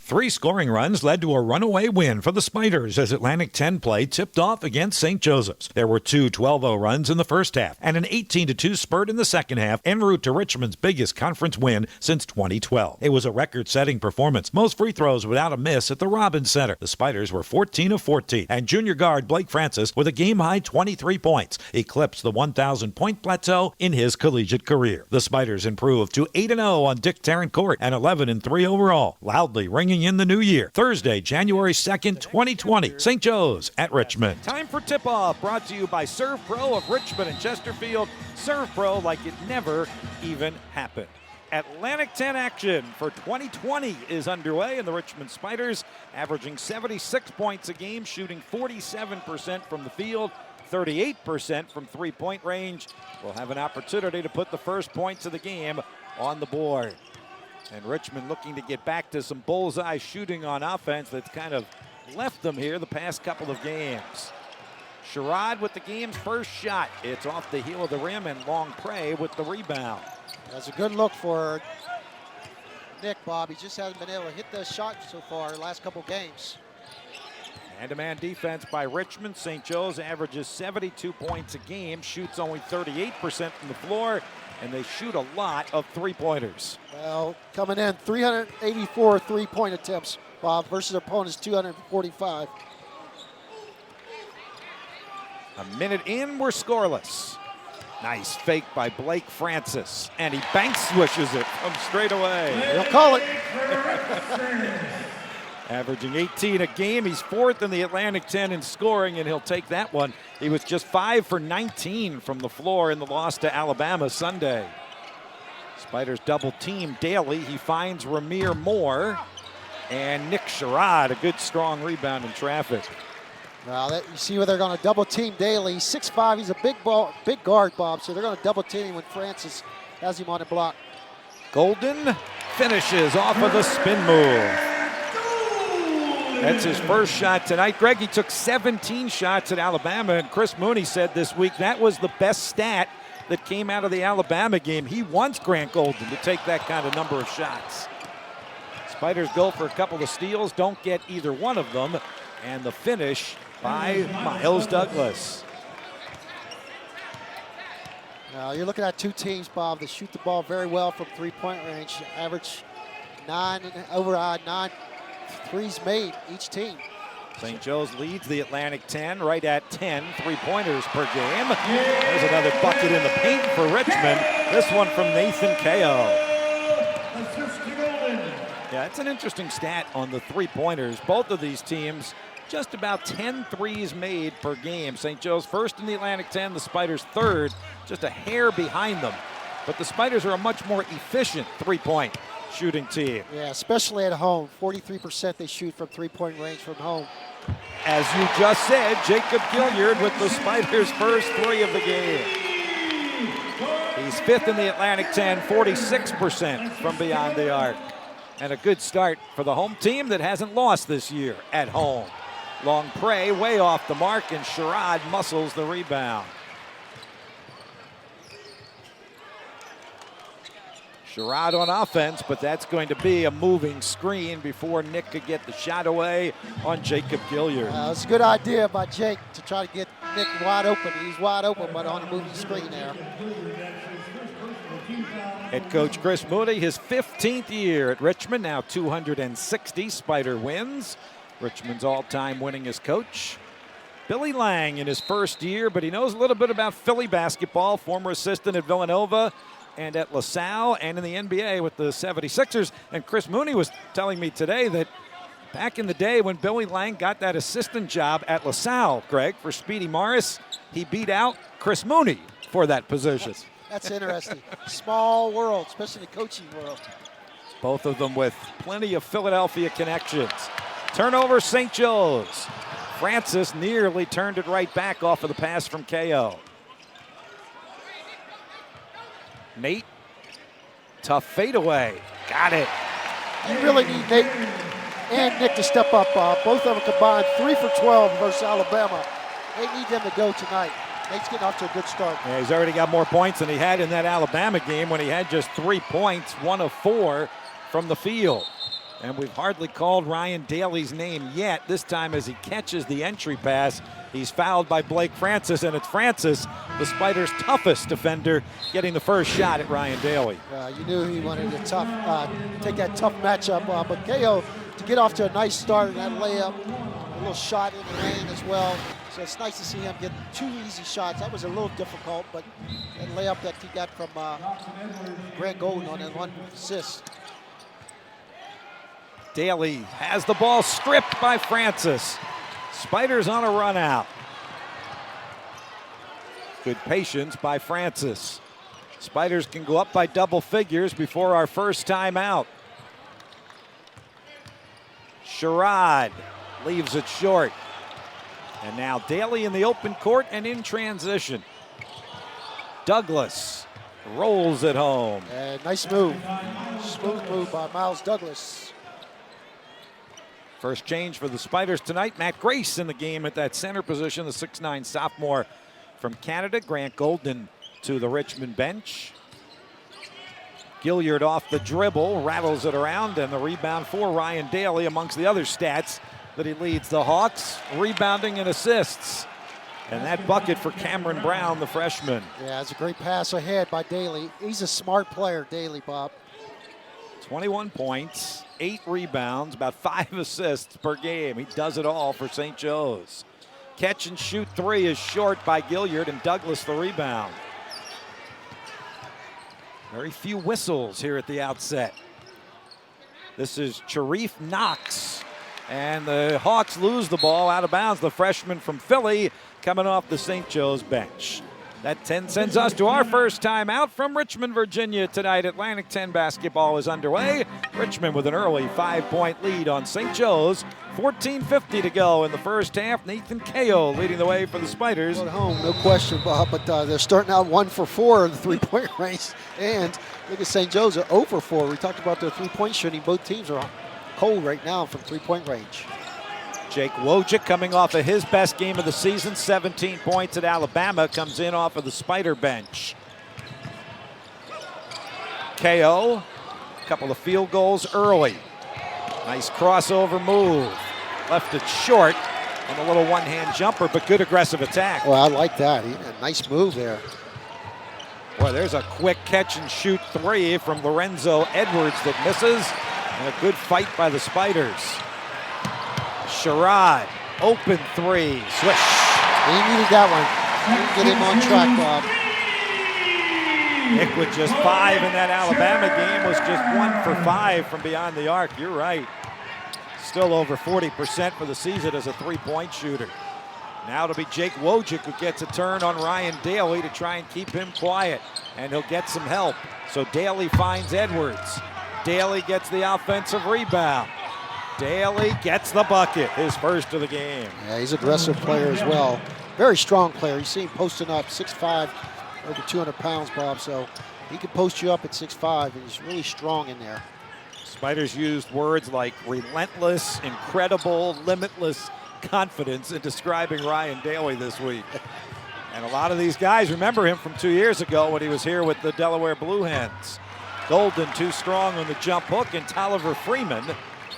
3 scoring runs led to a runaway win for the Spiders as Atlantic 10 play tipped off against St. Joseph's. There were 2 12-0 runs in the first half and an 18-2 spurt in the second half en route to Richmond's biggest conference win since 2012. It was a record-setting performance, most free throws without a miss at the Robins Center. The Spiders were 14 of 14, and junior guard Blake Francis, with a game-high 23 points, eclipsed the 1,000-point plateau in his collegiate career. The Spiders improved to 8-0 on Dick Tarrant Court and 11-3 overall, loudly ringing in the new year. Thursday, January 2nd, 2020, St. Joe's at Richmond. Time for tip-off, brought to you by Serve Pro of Richmond and Chesterfield. Serve Pro like it never even happened. Atlantic 10 action for 2020 is underway, and the Richmond Spiders averaging 76 points a game, shooting 47% from the field, 38% from three-point range. Will have an opportunity to put the first points of the game on the board. And Richmond looking to get back to some bullseye shooting on offense that's kind of left them here the past couple of games. Sherrod with the game's first shot. It's off the heel of the rim, and Long Prey with the rebound. That's a good look for Nick, Bob. He just hasn't been able to hit the shot so far the last couple games. Man-to-man defense by Richmond. St. Joe's averages 72 points a game, shoots only 38% from the floor, and they shoot a lot of three-pointers. Well, coming in 384 three-point attempts, Bob, versus opponents 245. A minute in, we're scoreless. Nice fake by Blake Francis, and he bank swishes it from straight away. They'll call it. Averaging 18 a game. He's 4th in the Atlantic 10 in scoring, and he'll take that one. He was just 5 for 19 from the floor in the loss to Alabama Sunday. Spiders double team Daly. He finds Ramir Moore, and Nick Sherrod, a good strong rebound in traffic. Well, you see where they're going to double team Daly. 6'5", he's a big guard, Bob, so they're going to double team him when Francis has him on the block. Golden finishes off of the spin move. That's his first shot tonight. Greg, he took 17 shots at Alabama, and Chris Mooney said this week that was the best stat that came out of the Alabama game. He wants Grant Golden to take that kind of number of shots. Spiders go for a couple of steals, don't get either one of them, and the finish by Miles Douglas. Now you're looking at two teams, Bob, that shoot the ball very well from three-point range. Average 9 threes made each team. St. Joe's leads the Atlantic 10 right at 10 three-pointers per game. There's another bucket in the paint for Richmond. This one from Nathan Kao. Yeah, it's an interesting stat on the three-pointers. Both of these teams just about 10 threes made per game. St. Joe's first in the Atlantic 10, the Spiders third, just a hair behind them. But the Spiders are a much more efficient three-point shooting team. Yeah, especially at home. 43% they shoot from three-point range from home. As you just said, Jacob Gilliard with the Spiders' first three of the game. He's 5th in the Atlantic 10, 46% from beyond the arc. And a good start for the home team that hasn't lost this year at home. Long Prey way off the mark, and Sherrod muscles the rebound. Sherrod on offense, but that's going to be a moving screen before Nick could get the shot away on Jacob Gilliard. It's a good idea by Jake to try to get Nick wide open. He's wide open, but on a moving screen there. Head coach Chris Mooney, his 15th year at Richmond, now 260 Spider wins. Richmond's all-time winningest coach. Billy Lang in his first year, but he knows a little bit about Philly basketball, former assistant at Villanova and at LaSalle and in the NBA with the 76ers. And Chris Mooney was telling me today that back in the day when Billy Lang got that assistant job at LaSalle, Greg, for Speedy Morris, he beat out Chris Mooney for that position. That's interesting. Small world, especially the coaching world. Both of them with plenty of Philadelphia connections. Turnover, St. Joe's. Francis nearly turned it right back off of the pass from KO. Nate, tough fadeaway. Got it. You really need Nate and Nick to step up. Both of them combined 3 for 12 versus Alabama. They need them to go tonight. Nate's getting off to a good start. Yeah, he's already got more points than he had in that Alabama game when he had just 3 points, 1 of 4 from the field. And we've hardly called Ryan Daly's name yet. This time as he catches the entry pass, he's fouled by Blake Francis, and it's Francis, the Spiders' toughest defender, getting the first shot at Ryan Daly. You knew he wanted to take that tough matchup, but KO to get off to a nice start in that layup, a little shot in the lane as well. So it's nice to see him get 2 easy shots. That was a little difficult, but that layup that he got from Grant Golden on that 1 assist. Daly has the ball stripped by Francis. Spiders on a run out. Good patience by Francis. Spiders can go up by double figures before our first timeout. Sherrod leaves it short. And now Daly in the open court and in transition. Douglas rolls it home. Nice move. Smooth move by Miles Douglas. First change for the Spiders tonight. Matt Grace in the game at that center position, the 6'9" sophomore from Canada. Grant Golden to the Richmond bench. Gilliard off the dribble, rattles it around, and the rebound for Ryan Daly amongst the other stats that he leads the Hawks, rebounding and assists. And that bucket for Cameron Brown, the freshman. Yeah, it's a great pass ahead by Daly. He's a smart player, Daly, Bob. 21 points, 8 rebounds, about 5 assists per game. He does it all for St. Joe's. Catch and shoot 3 is short by Gilliard, and Douglas the rebound. Very few whistles here at the outset. This is Sharif Knox, and the Hawks lose the ball out of bounds. The freshman from Philly coming off the St. Joe's bench. That 10 sends us to our first time out from Richmond, Virginia tonight. Atlantic 10 basketball is underway. Richmond with an early 5-point lead on St. Joe's. 14:50 to go in the first half. Nathan KO leading the way for the Spiders. At home, no question, Bob, but they're starting out 1 for 4 in the three-point range. And look at St. Joe's, are 0 for 4. We talked about their three-point shooting. Both teams are cold right now from three-point range. Jake Wojcik coming off of his best game of the season, 17 points at Alabama, comes in off of the Spider bench. KO, a couple of field goals early. Nice crossover move. Left it short on a little one-hand jumper, but good aggressive attack. Well, I like that. A nice move there. Boy, there's a quick catch and shoot 3 from Lorenzo Edwards that misses, and a good fight by the Spiders. Sherrod, open 3, swish. He needed that one. Get him on track, Bob. Nick with just 5 in that Alabama game was just 1 for 5 from beyond the arc. You're right. Still over 40% for the season as a three-point shooter. Now to be Jake Wojcik who gets a turn on Ryan Daly to try and keep him quiet, and he'll get some help. So Daly finds Edwards. Daly gets the offensive rebound. Daly gets the bucket, his first of the game. Yeah, he's an aggressive player as well. Very strong player. You see him posting up 6'5", over 200 pounds, Bob, so he can post you up at 6'5", and he's really strong in there. Spiders used words like relentless, incredible, limitless confidence in describing Ryan Daly this week. And a lot of these guys remember him from 2 years ago when he was here with the Delaware Blue Hens. Golden too strong on the jump hook, and Tolliver Freeman,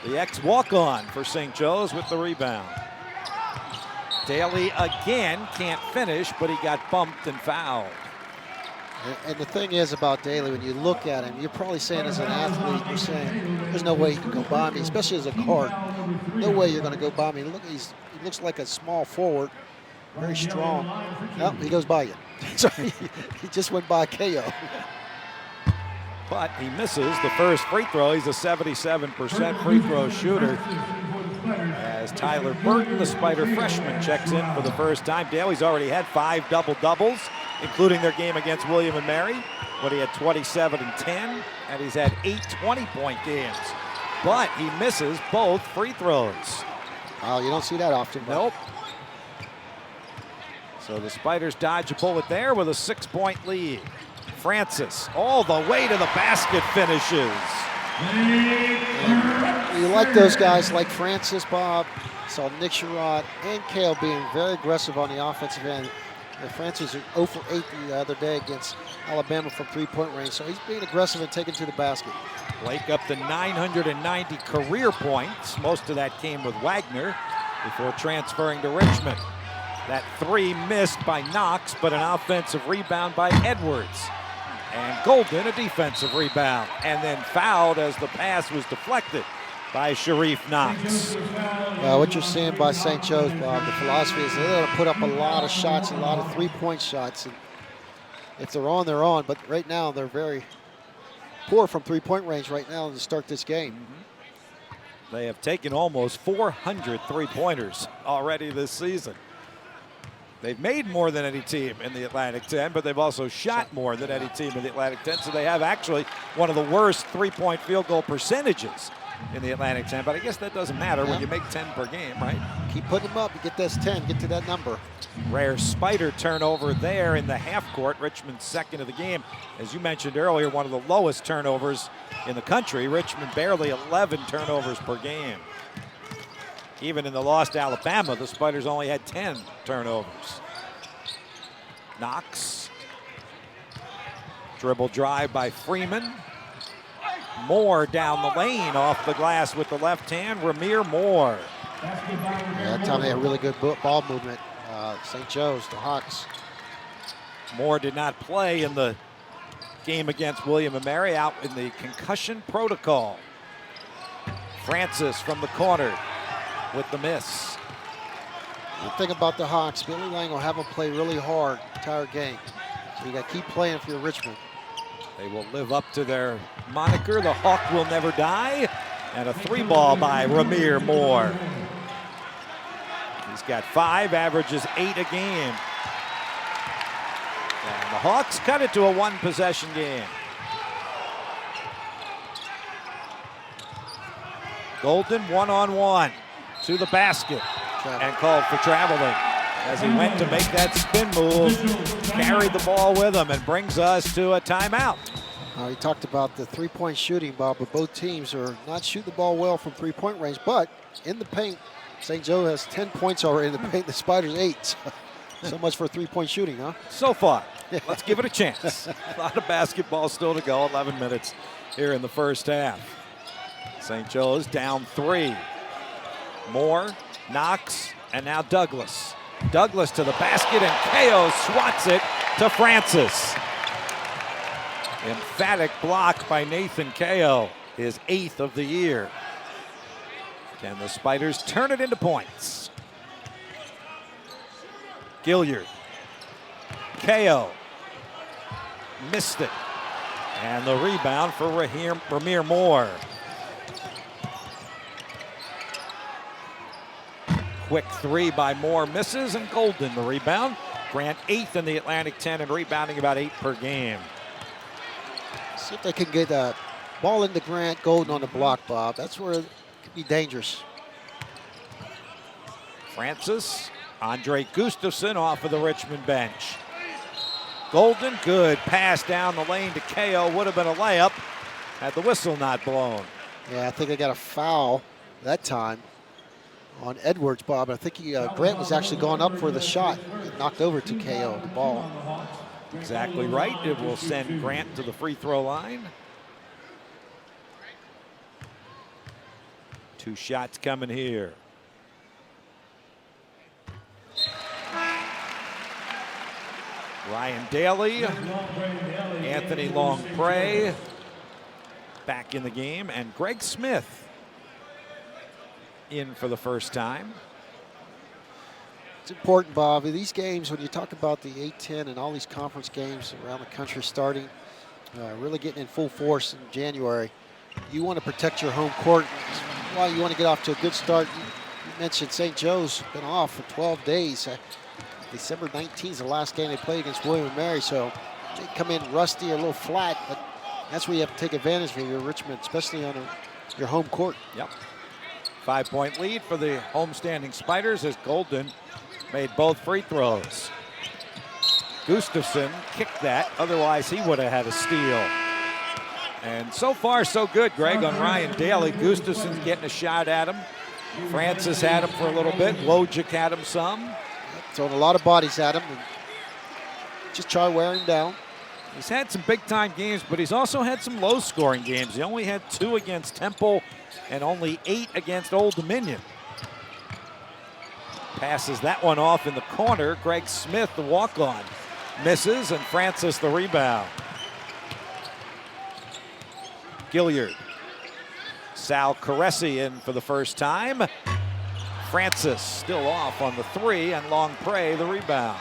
the ex-walk-on for St. Joe's, with the rebound. Daly again can't finish, but he got bumped and fouled. And the thing is about Daly, when you look at him, you're probably saying as an athlete, you're saying, there's no way he can go by me, especially as a guard. No way you're going to go by me. Look, he looks like a small forward, very strong. Well, he goes by you. So he just went by KO. But he misses the first free throw. He's a 77% free throw shooter. As Tyler Burton, the Spider freshman, checks in for the first time. Daly's already had 5 double-doubles, including their game against William & Mary, when he had 27 and 10, and he's had 8 20-point games. But he misses both free throws. Oh, you don't see that often. Nope. So the Spiders dodge a bullet there with a 6-point lead. Francis all the way to the basket, finishes. You like those guys like Francis, Bob. Saw Nick Sherrod and Kale being very aggressive on the offensive end. And Francis was 0 for 8 the other day against Alabama from three-point range. So he's being aggressive and taking to the basket. Blake up to 990 career points. Most of that came with Wagner before transferring to Richmond. That three missed by Knox, but an offensive rebound by Edwards. And Golden, a defensive rebound, and then fouled as the pass was deflected by Sharif Knox. What you're seeing by St. Joe's, Bob, the philosophy is they're going to put up a lot of shots, a lot of three-point shots. And if they're on, they're on. But right now, they're very poor from three-point range right now to start this game. They have taken almost 400 three-pointers already this season. They've made more than any team in the Atlantic 10, but they've also shot more than any team in the Atlantic 10. So they have actually one of the worst three-point field goal percentages in the Atlantic 10. But I guess that doesn't matter when you make 10 per game, right? Keep putting them up. You get this 10, get to that number. Rare Spider turnover there in the half court. Richmond's second of the game. As you mentioned earlier, one of the lowest turnovers in the country. Richmond barely 11 turnovers per game. Even in the loss to Alabama, the Spiders only had 10 turnovers. Knox. Dribble drive by Freeman. Moore down the lane off the glass with the left hand. Ramir Moore. That time they had really good ball movement. St. Joe's, the Hawks. Moore did not play in the game against William & Mary, out in the concussion protocol. Francis from the corner with the miss. The thing about the Hawks, Billy Lang will have them play really hard the entire game. So you got to keep playing for your Richmond. They will live up to their moniker, the Hawk will never die. And a three ball by Ramir Moore. He's got 5, averages 8 a game. And the Hawks cut it to a one-possession game. Golden one-on-one to the basket and called for traveling as he went to make that spin move, carried the ball with him and brings us to a timeout. He talked about the three-point shooting, Bob, but both teams are not shooting the ball well from three-point range, but in the paint, St. Joe has 10 points already in the paint, the Spiders 8. So much for three-point shooting, huh? So far. Let's give it a chance. A lot of basketball still to go, 11 minutes here in the first half. St. Joe's down 3. Moore, Knox, and now Douglas. Douglas to the basket, and KO swats it to Francis. Emphatic block by Nathan KO, his 8th of the year. Can the Spiders turn it into points? Gilliard. KO. Missed it. And the rebound for Ramir Moore. Quick three by Moore misses, and Golden the rebound. Grant 8th in the Atlantic 10 and rebounding about 8 per game. See if they can get a ball into Grant, Golden on the block, Bob. That's where it could be dangerous. Francis, Andre Gustafson off of the Richmond bench. Golden, good pass down the lane to KO. Would have been a layup had the whistle not blown. Yeah, I think they got a foul that time on Edwards, Bob. I think Grant was actually going up for the shot. It knocked over to KO, the ball. Exactly right. It will send Grant to the free throw line. 2 shots coming here. Ryan Daly, Anthony Longpre back in the game, and Greg Smith in for the first time. It's important, Bob. In these games, when you talk about the A-10 and all these conference games around the country starting, really getting in full force in January, you want to protect your home court. Well, you want to get off to a good start. You mentioned St. Joe's been off for 12 days. December 19th is the last game they played against William & Mary, so they come in rusty or a little flat, but that's where you have to take advantage of your Richmond, especially on your home court. Yep. 5-point lead for the homestanding Spiders as Golden made both free throws. Gustafson kicked that, otherwise he would have had a steal. And so far so good, Greg, on Ryan Daly. Gustafson's getting a shot at him. Francis had him for a little bit. Wojcik had him some. Throwing a lot of bodies at him. And just try wearing him down. He's had some big-time games, but he's also had some low-scoring games. He only had 2 against Temple and only 8 against Old Dominion. Passes that one off in the corner. Greg Smith, the walk-on, misses, and Francis the rebound. Gilliard. Sal Caresi in for the first time. Francis still off on the 3, and Longpre the rebound.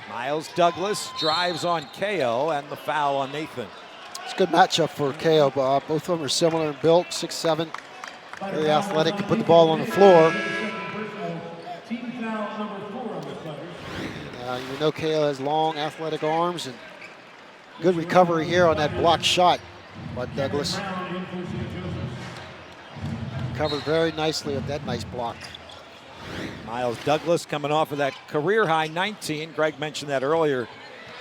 Miles Douglas drives on KO, and the foul on Nathan. It's a good matchup for KO, Bob. Both of them are similar in build, 6'7", very athletic, can put the ball on the floor. You know KO has long, athletic arms, and good recovery here on that blocked shot by Douglas. Covered very nicely with that nice block. Miles Douglas coming off of that career-high 19. Greg mentioned that earlier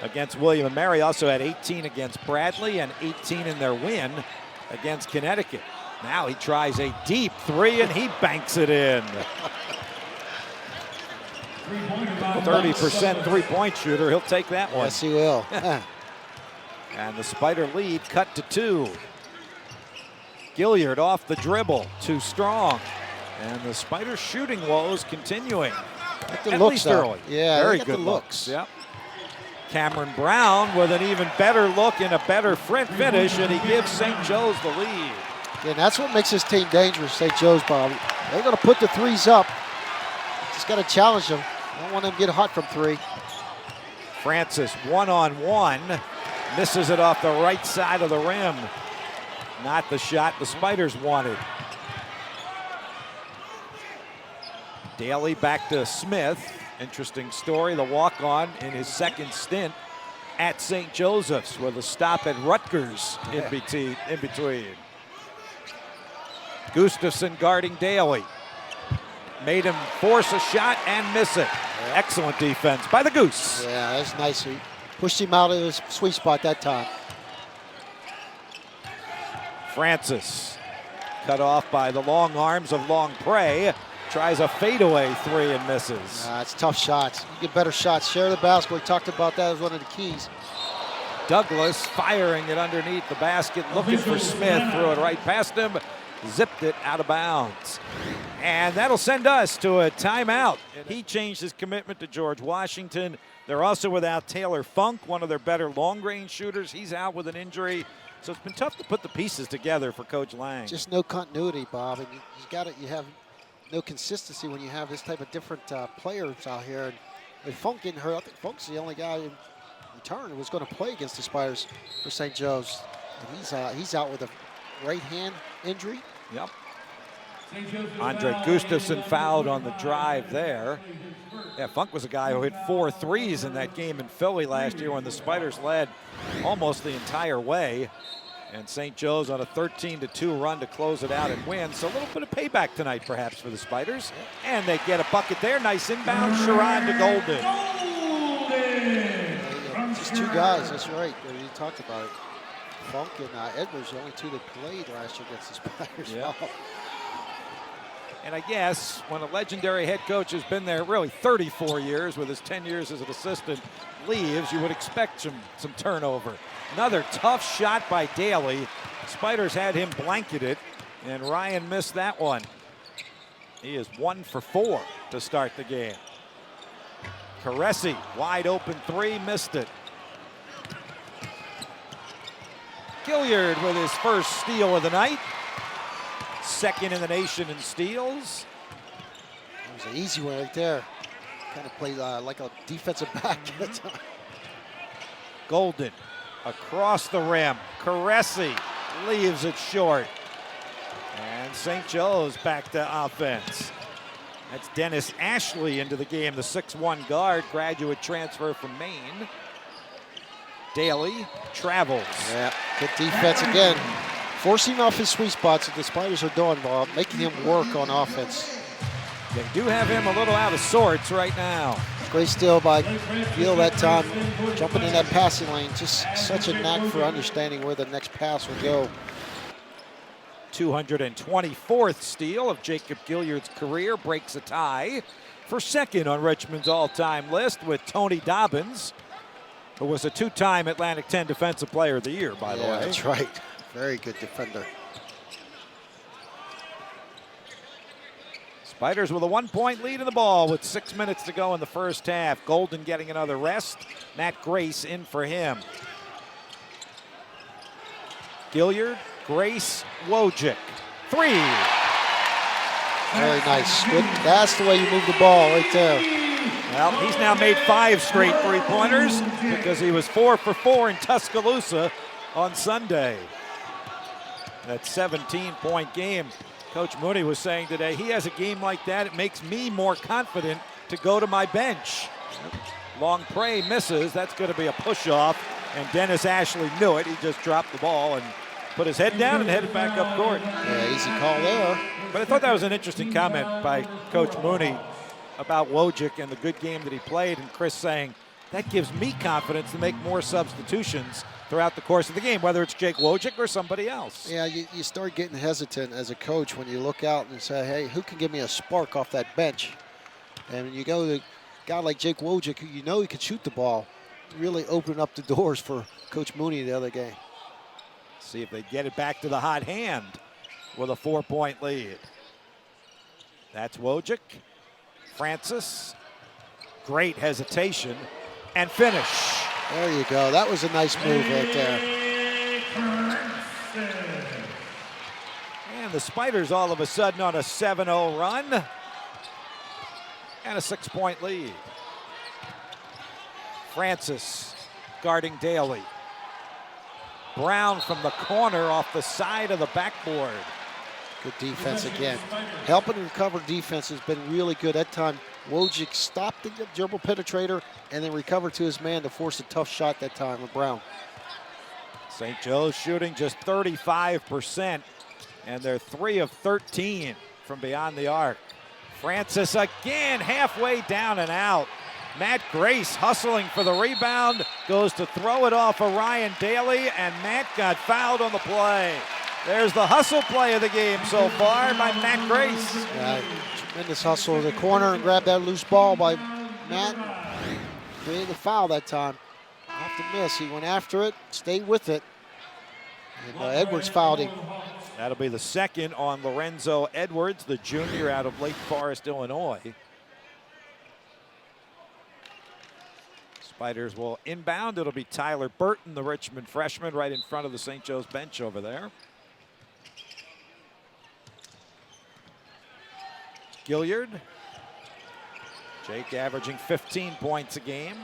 against William & Mary. Also had 18 against Bradley and 18 in their win against Connecticut. Now he tries a deep 3, and he banks it in. 30% three-point shooter. He'll take that one. Yes, he will. And the Spider lead cut to 2. Gilliard off the dribble, too strong. And the Spider shooting woes continuing. At least early. Yeah, very good looks. Yep. Cameron Brown with an even better look and a better finish, and he gives St. Joe's the lead. Yeah, that's what makes this team dangerous, St. Joe's, Bob. They're going to put the 3s up. Just got to challenge them. Don't want them to get hot from 3. Francis one-on-one. Misses it off the right side of the rim. Not the shot the Spiders wanted. Daly back to Smith. Interesting story, the walk-on in his second stint at St. Joseph's with a stop at Rutgers in between. Gustafson guarding Daly. Made him force a shot and miss it. Excellent defense by the Goose. Yeah, that's nice. He pushed him out of his sweet spot that time. Francis cut off by the long arms of Longpre. Tries a fadeaway 3 and misses. It's tough shots. You get better shots. Share the basketball. We talked about that as one of the keys. Douglas firing it underneath the basket, looking for Smith. Threw it right past him. Zipped it out of bounds. And that'll send us to a timeout. He changed his commitment to George Washington. They're also without Taylor Funk, one of their better long-range shooters. He's out with an injury. So it's been tough to put the pieces together for Coach Lang. Just no continuity, Bob. And you have no consistency when you have this type of different players out here. And with Funk getting hurt, I think Funk's the only guy in return who was going to play against the Spiders for St. Joe's. And he's out with a right hand injury. Yep. Andre Gustafson fouled on the drive there. Yeah, Funk was a guy who hit 4 threes in that game in Philly last year when the Spiders led almost the entire way. And St. Joe's on a 13-2 run to close it out and win. So a little bit of payback tonight perhaps for the Spiders. And they get a bucket there. Nice inbound. Sherrod to Golden. Just 2 guys, that's right. You talked about it. Funk and Edwards, the only 2 that played last year against the Spiders. Yeah. And I guess when a legendary head coach has been there really 34 years with his 10 years as an assistant leaves, you would expect some turnover. Another tough shot by Daly. Spiders had him blanketed, and Ryan missed that one. He is 1 for 4 to start the game. Caresi, wide open 3, missed it. Gilliard with his first steal of the night. Second in the nation in steals. It was an easy one right there. Kind of played like a defensive back at the time. Golden across the rim. Caresi leaves it short. And St. Joe's back to offense. That's Dennis Ashley into the game, the 6'1" guard, graduate transfer from Maine. Daly travels. Yeah, good defense again. Forcing off his sweet spots that the Spiders are doing, Bob, making him work on offense. They do have him a little out of sorts right now. Great steal by Gill that time, jumping in that passing lane. Just such a knack for understanding where the next pass will go. 224th steal of Jacob Gilliard's career, breaks a tie. for second on Richmond's all-time list with Tony Dobbins, who was a two-time Atlantic 10 Defensive Player of the Year, by the way. That's right. Very good defender. Spiders with a 1-point lead in the ball with 6 minutes to go in the first half. Golden getting another rest. Matt Grace in for him. Gilliard, Grace, Wojcik. 3. Very nice. Good. That's the way you move the ball right there. Well, he's now made 5 straight three-pointers because he was 4 for 4 in Tuscaloosa on Sunday. That 17-point game. Coach Mooney was saying today, he has a game like that, it makes me more confident to go to my bench. Long Prey misses, that's going to be a push-off, and Dennis Ashley knew it. He just dropped the ball and put his head down and headed back up court. Yeah, easy call there. But I thought that was an interesting comment by Coach Mooney about Wojcik and the good game that he played, and Chris saying, that gives me confidence to make more substitutions throughout the course of the game, whether it's Jake Wojcik or somebody else. Yeah, you start getting hesitant as a coach when you look out and say, hey, who can give me a spark off that bench? And when you go to a guy like Jake Wojcik, who you know he can shoot the ball, really open up the doors for Coach Mooney the other game. See if they get it back to the hot hand with a 4-point lead. That's Wojcik. Francis. Great hesitation. And finish. There you go. That was a nice move right there. And the Spiders all of a sudden on a 7-0 run. And a 6-point lead. Francis guarding Daly. Brown from the corner off the side of the backboard. Good defense again. Helping to recover defense has been really good. That time, Wojcik stopped the dribble penetrator and then recovered to his man to force a tough shot that time with Brown. St. Joe's shooting just 35%, and they're 3 of 13 from beyond the arc. Francis again halfway down and out. Matt Grace hustling for the rebound, goes to throw it off of Ryan Daly, and Matt got fouled on the play. There's the hustle play of the game so far by Matt Grace. Yeah, tremendous hustle in the corner and grabbed that loose ball by Matt. Created the foul that time. Off the miss, he went after it, stayed with it. And Edwards fouled him. That'll be the second on Lorenzo Edwards, the junior out of Lake Forest, Illinois. Spiders will inbound. It'll be Tyler Burton, the Richmond freshman, right in front of the St. Joe's bench over there. Gilliard. Jake averaging 15 points a game.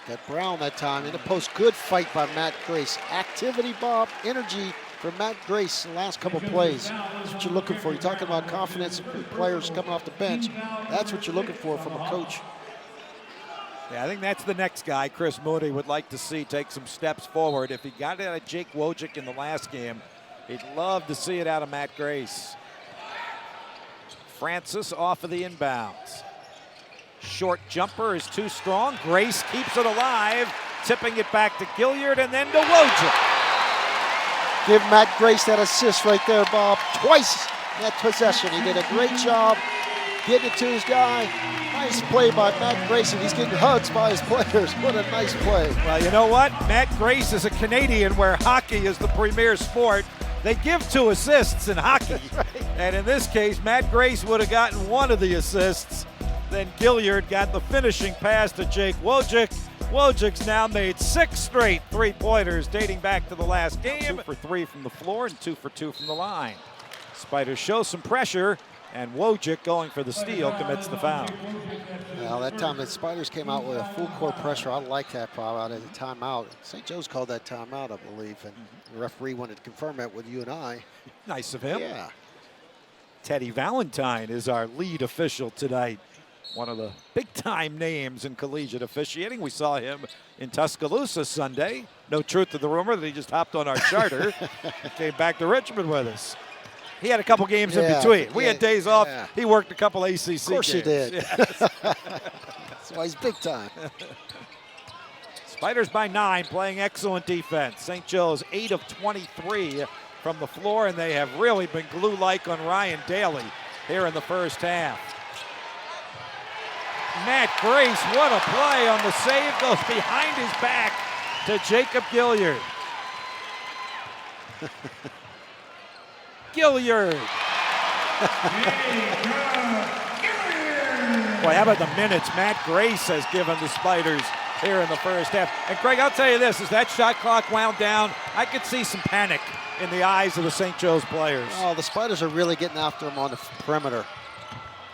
Got Brown that time in the post. Good fight by Matt Grace. Activity, Bob, energy for Matt Grace in the last couple plays. That's what you're looking for. You're talking about confidence of players coming off the bench. That's what you're looking for from a coach. Yeah, I think that's the next guy Chris Mooney would like to see take some steps forward. If he got it out of Jake Wojcik in the last game, he'd love to see it out of Matt Grace. Francis off of the inbounds. Short jumper is too strong. Grace keeps it alive, tipping it back to Gilliard and then to Wojcik. Give Matt Grace that assist right there, Bob. Twice in that possession. He did a great job getting it to his guy. Nice play by Matt Grace, and he's getting hugs by his players. What a nice play. Well, you know what? Matt Grace is a Canadian where hockey is the premier sport. They give 2 assists in hockey. Right. And in this case, Matt Grace would have gotten 1 of the assists. Then Gilliard got the finishing pass to Jake Wojcik. Wojcik's now made 6 straight three-pointers dating back to the last game. 2 for 3 from the floor and 2 for 2 from the line. Spiders show some pressure, and Wojcik, going for the steal, commits the foul. Well, that time the Spiders came out with a full court pressure. I like that, Bob, out of the timeout. St. Joe's called that timeout, I believe, and the referee wanted to confirm that with you and I. Nice of him. Yeah. Teddy Valentine is our lead official tonight. One of the big-time names in collegiate officiating. We saw him in Tuscaloosa Sunday. No truth to the rumor that he just hopped on our charter and came back to Richmond with us. He had a couple games in between. We had days off. He worked a couple ACC games. Of course he did. Yes. That's why he's big time. Spiders by 9, playing excellent defense. St. Joe's 8 of 23 from the floor, and they have really been glue-like on Ryan Daly. here in the first half. Matt Grace, what a play on the save, goes behind his back to Jacob Gilliard. Gilliard. Boy, how about the minutes Matt Grace has given the Spiders here in the first half. And Greg, I'll tell you this, as that shot clock wound down, I could see some panic in the eyes of the St. Joe's players. Oh, the Spiders are really getting after him on the perimeter.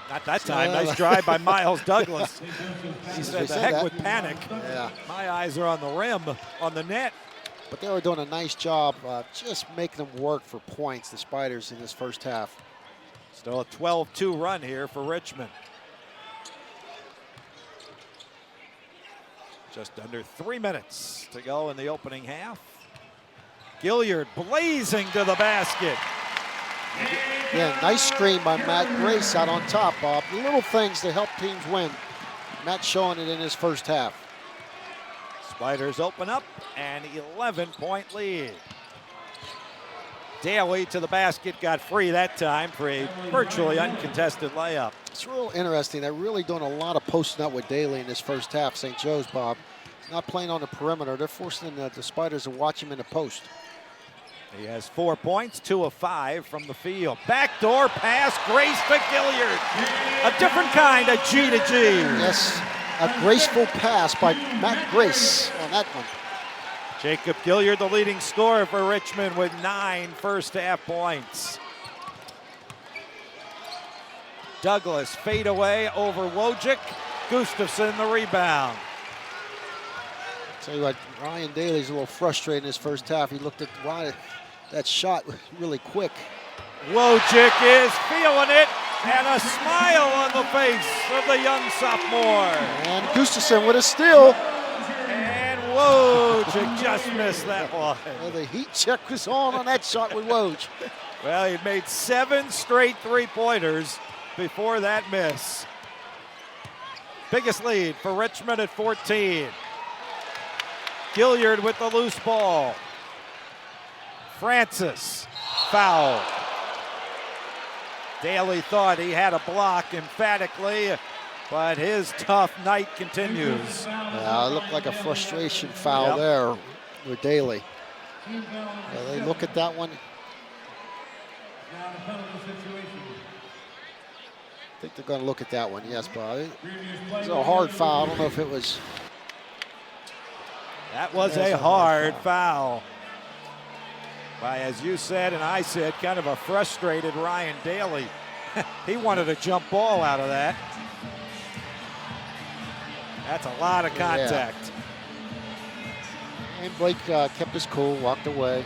Not that time. Nice drive by Miles Douglas. He said, the heck with panic. Yeah. My eyes are on the rim, on the net. But they were doing a nice job just making them work for points, the Spiders, in this first half. Still a 12-2 run here for Richmond. Just under 3 minutes to go in the opening half. Gilliard blazing to the basket. Yeah, nice screen by Matt Grace out on top, Bob. The little things to help teams win. Matt showing it in his first half. Spiders open up, an 11-point lead. Daly to the basket, got free that time for a virtually uncontested layup. It's real interesting. They're really doing a lot of posting up with Daly in this first half, St. Joe's, Bob. He's not playing on the perimeter. They're forcing the Spiders to watch him in the post. He has 4 points, 2 of 5 from the field. Backdoor pass, Grace to Gilliard. A different kind of G to G. Yes, a graceful pass by Matt Grace on that one. Jacob Gilliard, the leading scorer for Richmond with 9 first half points. Douglas fade away over Wojcik. Gustafson the rebound. Tell you what, Ryan Daly's a little frustrated in his first half. He looked at that shot really quick. Wojcik is feeling it, and a smile on the face of the young sophomore. And Gustafson with a steal. And Wojcik just missed that one. Well, the heat check was on that shot with Woj. Well, he made 7 straight three-pointers before that miss. Biggest lead for Richmond at 14. Gilliard with the loose ball. Francis, foul. Daly thought he had a block emphatically, but his tough night continues. Yeah, it looked like a frustration foul there with Daly. They look at that one. I think they're going to look at that one, yes, Bob. It was a hard foul. I don't know if it was. That was a hard foul by, as you said and I said, kind of a frustrated Ryan Daly. He wanted a jump ball out of that. That's a lot of contact. Yeah. And Blake kept his cool, walked away.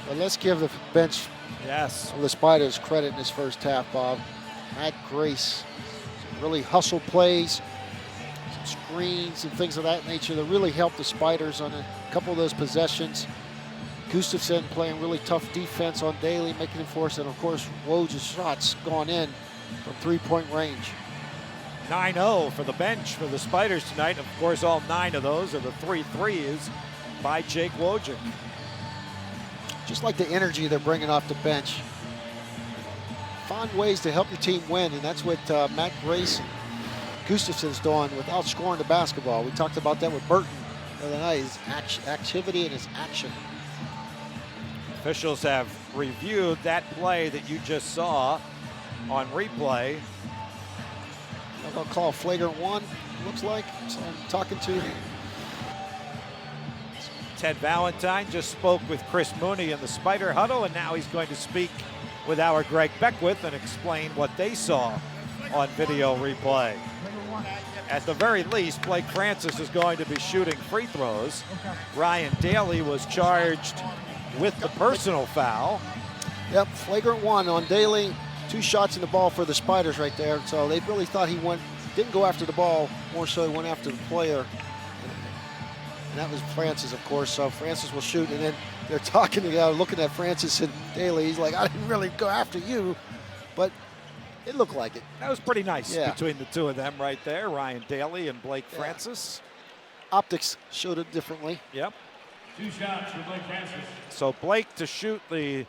But let's give the bench, the Spiders, credit in this first half, Bob. Matt Grace, some really hustle plays, some screens and things of that nature that really helped the Spiders on a couple of those possessions. Gustafson playing really tough defense on Daly, making him force, and of course, Woj's shots gone in from three-point range. 9-0 for the bench for the Spiders tonight. Of course, all 9 of those are the 3 threes by Jake Wojcik. Just like the energy they're bringing off the bench. Find ways to help your team win, and that's what Matt Grace and Gustafson's doing without scoring the basketball. We talked about that with Burton the other night, his activity and his action. Officials have reviewed that play that you just saw on replay. I'm going to call flagrant one, looks like. So I'm talking to Ted Valentine just spoke with Chris Mooney in the Spider Huddle, and now he's going to speak with our Greg Beckwith and explain what they saw on video replay. At the very least, Blake Francis is going to be shooting free throws. Ryan Daly was charged with the personal foul. Yep, flagrant one on Daly. 2 shots in the ball for the Spiders right there. So they really thought he didn't go after the ball, more so he went after the player. And that was Francis, of course. So Francis will shoot, and then they're talking together, looking at Francis and Daly. He's like, I didn't really go after you, but it looked like it. That was pretty nice between the two of them right there, Ryan Daly and Blake Francis. Optics showed it differently. Yep. 2 shots for Blake Francis. So Blake to shoot the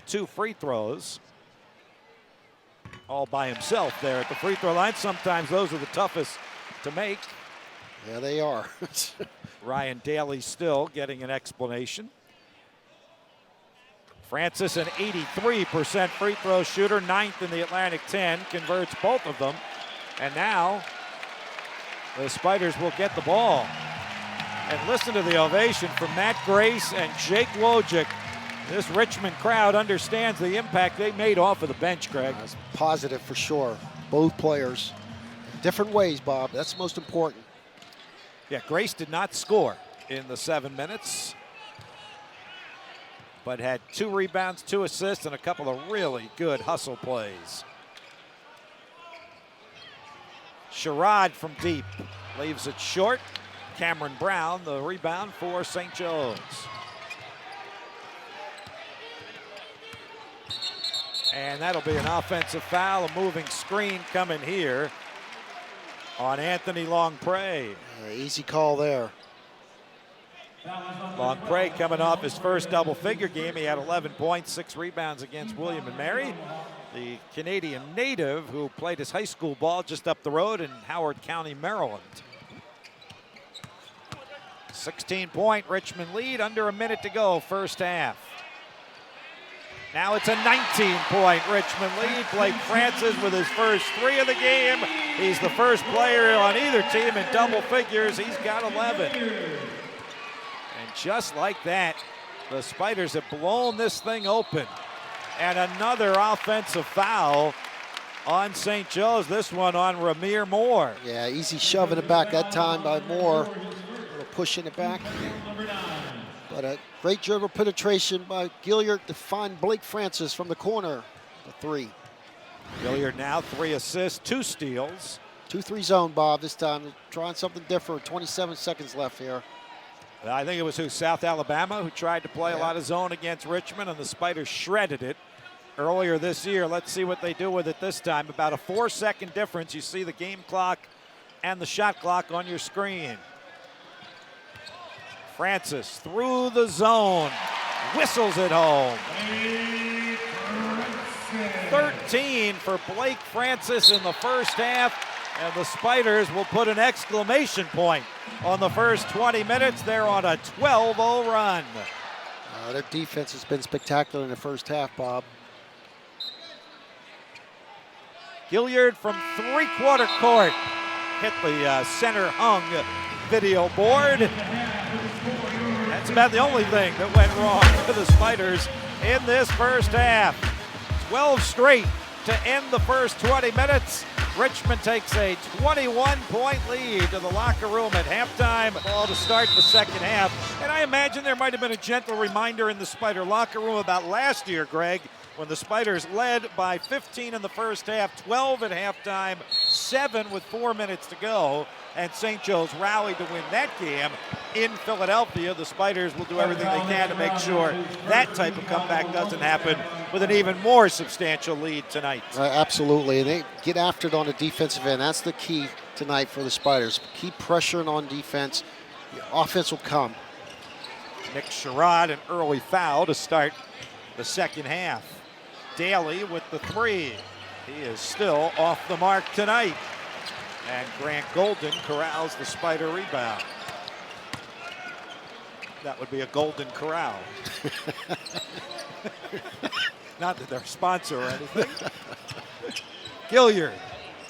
2 free throws. all by himself there at the free throw line. Sometimes those are the toughest to make. Yeah, they are. Ryan Daly still getting an explanation. Francis, an 83% free throw shooter, 9th in the Atlantic 10, converts both of them. And now the Spiders will get the ball. And listen to the ovation from Matt Grace and Jake Wojcik. This Richmond crowd understands the impact they made off of the bench, Greg. That's positive for sure. Both players. Different ways, Bob. That's most important. Yeah, Grace did not score in the 7 minutes, but had 2 rebounds, 2 assists, and a couple of really good hustle plays. Sherrod from deep leaves it short. Cameron Brown, the rebound for St. Joe's. And that'll be an offensive foul, a moving screen coming here on Anthony Longpre. Easy call there. Longpre coming off his first double-figure game. He had 11 points, 6 rebounds against William & Mary, the Canadian native who played his high school ball just up the road in Howard County, Maryland. 16-point Richmond lead, under a minute to go, first half. Now it's a 19-point Richmond lead. Blake Francis with his first 3 of the game. He's the first player on either team in double figures. He's got 11. And just like that, the Spiders have blown this thing open. And another offensive foul on St. Joe's, this one on Ramir Moore. Yeah, easy shoving it back that time by Moore. A little pushing it back. But a great dribble penetration by Gilliard to find Blake Francis from the corner. The 3. Gilliard now 3 assists, 2 steals. 2-3 zone, Bob, this time. Trying something different. 27 seconds left here. I think it was South Alabama who tried to play a lot of zone against Richmond, and the Spiders shredded it earlier this year. Let's see what they do with it this time. About a 4-second difference. You see the game clock and the shot clock on your screen. Francis through the zone, whistles it home. 13 for Blake Francis in the first half, and the Spiders will put an exclamation point on the first 20 minutes. They're on a 12-0 run. Their defense has been spectacular in the first half, Bob. Gilliard from 3-quarter court hit the center hung video board. That's about the only thing that went wrong for the Spiders in this first half. 12 straight to end the first 20 minutes. Richmond takes a 21-point lead to the locker room at halftime. Ball to start the second half. And I imagine there might have been a gentle reminder in the Spider locker room about last year, Greg, when the Spiders led by 15 in the first half, 12 at halftime, 7 with 4 minutes to go. And St. Joe's rallied to win that game in Philadelphia. The Spiders will do everything they can to make sure that type of comeback doesn't happen with an even more substantial lead tonight. Absolutely, and they get after it on the defensive end. That's the key tonight for the Spiders. Keep pressuring on defense. The offense will come. Nick Sherrod, an early foul to start the second half. Daly with the 3. He is still off the mark tonight. And Grant Golden corrals the Spider rebound. That would be a Golden Corral. Not that they're a sponsor or anything. Gilliard,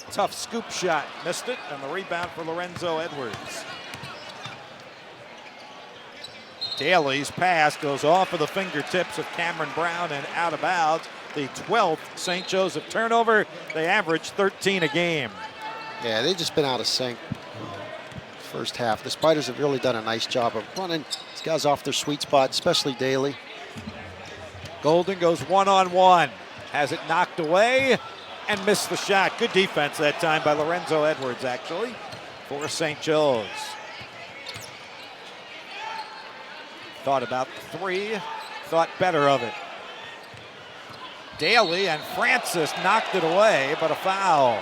tough scoop shot, missed it, and the rebound for Lorenzo Edwards. Daly's pass goes off of the fingertips of Cameron Brown and out of bounds. The 12th St. Joseph turnover. They average 13 a game. Yeah, they've just been out of sync first half. The Spiders have really done a nice job of running these guys off their sweet spot, especially Daly. Golden goes one-on-one. Has it knocked away and missed the shot. Good defense that time by Lorenzo Edwards, actually, for St. Joe's. Thought about the 3, thought better of it. Daly and Francis knocked it away, but a foul.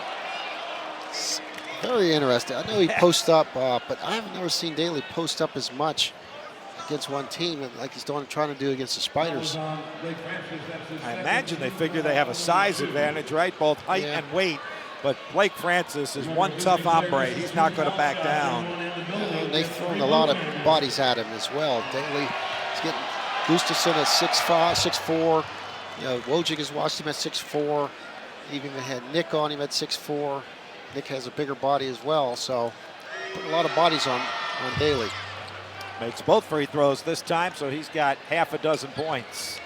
Very interesting. I know he posts up, but I have never seen Daly post up as much against one team, and like he's trying to do against the Spiders. I imagine they figure they have a size advantage, right? Both height and weight. But Blake Francis is one tough hombre. He's not going to back down. And they've thrown a lot of bodies at him as well. Daly is getting Gustafson at 6'5", 6'4". You know, Wojcik has watched him at 6'4". Even had Nick on him at 6'4". Nick has a bigger body as well, so put a lot of bodies on Daly. Makes both free throws this time, so he's got half a dozen points.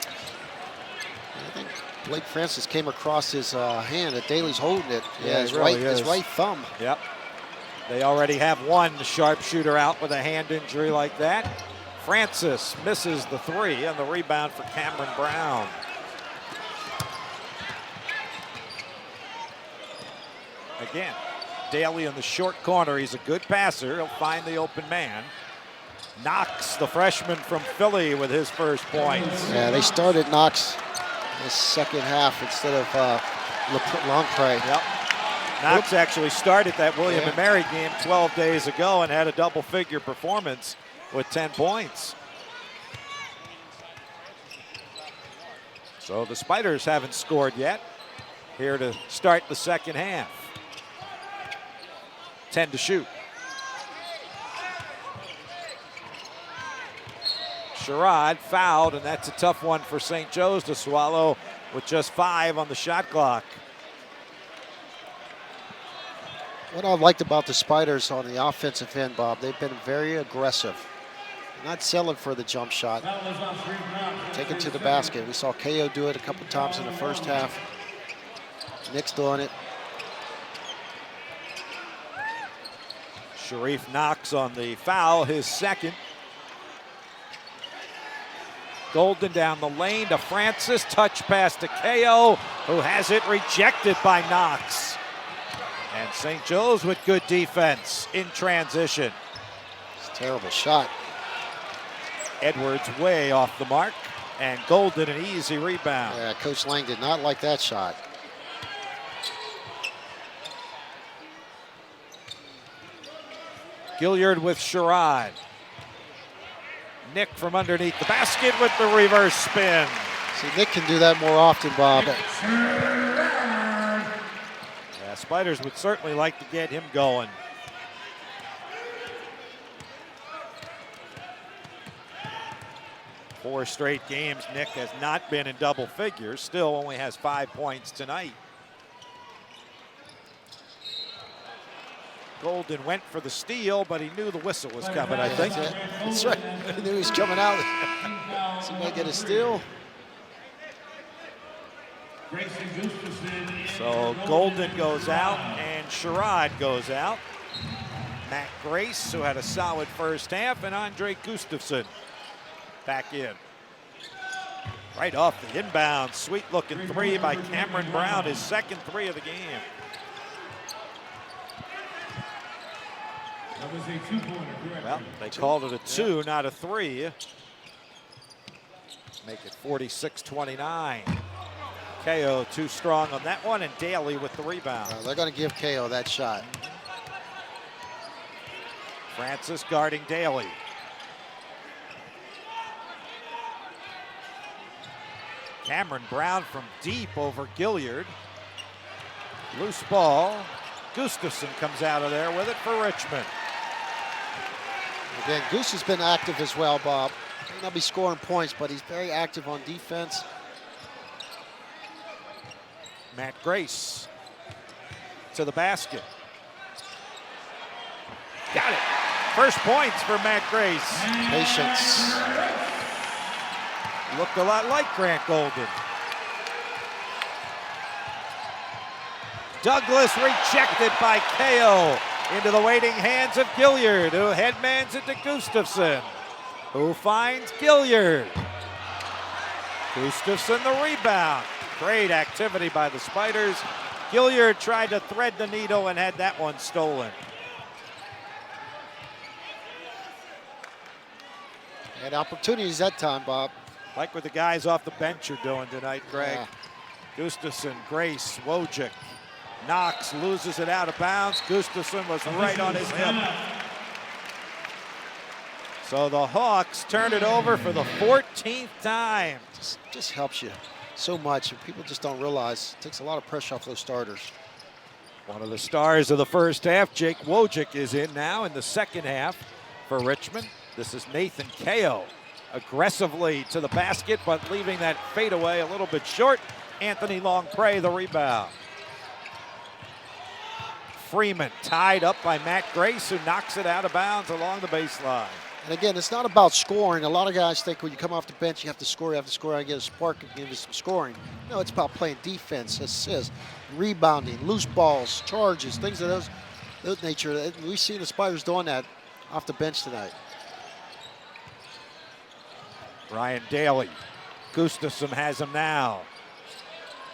I think Blake Francis came across his hand that Daly's holding it. Yeah, his really right thumb. Yep. They already have one sharpshooter out with a hand injury like that. Francis misses the three, and the rebound for Cameron Brown. Again, Daly in the short corner. He's a good passer. He'll find the open man. Knox, the freshman from Philly, with his first points. Yeah, they started Knox the second half instead of Longpre. Yep. Knox actually started that William & Mary game 12 days ago and had a double-figure performance with 10 points. So the Spiders haven't scored yet. Here to start the second half. 10 to shoot. Sherrod fouled, and that's a tough one for St. Joe's to swallow with just 5 on the shot clock. What I've liked about the Spiders on the offensive end, Bob, they've been very aggressive. Not selling for the jump shot. Taking to the basket. We saw KO do it a couple times in the first half. Nick's doing it. Sharif Knox on the foul, his second. Golden down the lane to Francis, touch pass to KO, who has it rejected by Knox. And St. Joe's with good defense in transition. It's a terrible shot. Edwards way off the mark, and Golden an easy rebound. Yeah, Coach Lang did not like that shot. Gilliard with Sherrod. Nick from underneath the basket with the reverse spin. See, Nick can do that more often, Bob. Yeah, Spiders would certainly like to get him going. Four straight games, Nick has not been in double figures. Still only has 5 points tonight. Golden went for the steal, but he knew the whistle was coming, I think. That's right. He knew he was coming out. So he might get a steal. So Golden goes out and Sherrod goes out. Matt Grace, who had a solid first half, and Andre Gustafson back in. Right off the inbound, sweet-looking three by Cameron Brown, his second three of the game. That was a two-pointer, correct? Well, they called it a 2, not a 3. Make it 46-29. KO too strong on that one, and Daly with the rebound. They're going to give KO that shot. Francis guarding Daly. Cameron Brown from deep over Gilliard. Loose ball. Gustafson comes out of there with it for Richmond. Again, Goose has been active as well, Bob. He may not be scoring points, but he's very active on defense. Matt Grace to the basket. Got it. First points for Matt Grace. Patience. Looked a lot like Grant Golden. Douglas rejected by KO into the waiting hands of Gilliard, who headmans it to Gustafson, who finds Gilliard. Gustafson the rebound. Great activity by the Spiders. Gilliard tried to thread the needle and had that one stolen. Had opportunities that time, Bob. Like what the guys off the bench are doing tonight, Greg. Yeah. Gustafson, Grace, Wojcik. Knox loses it out of bounds. Gustafson was right on his hip. So the Hawks turn it over for the 14th time. Just helps you so much. People just don't realize it takes a lot of pressure off those starters. One of the stars of the first half, Jake Wojcik, is in now in the second half for Richmond. This is Nathan Kao aggressively to the basket, but leaving that fadeaway a little bit short. Anthony Longpre, the rebound. Freeman tied up by Matt Grace, who knocks it out of bounds along the baseline. And again, it's not about scoring. A lot of guys think when you come off the bench, you have to score, and get a spark and give you some scoring. No, it's about playing defense, assists, rebounding, loose balls, charges, things of those nature. We've seen the Spiders doing that off the bench tonight. Ryan Daly. Gustafson has him now.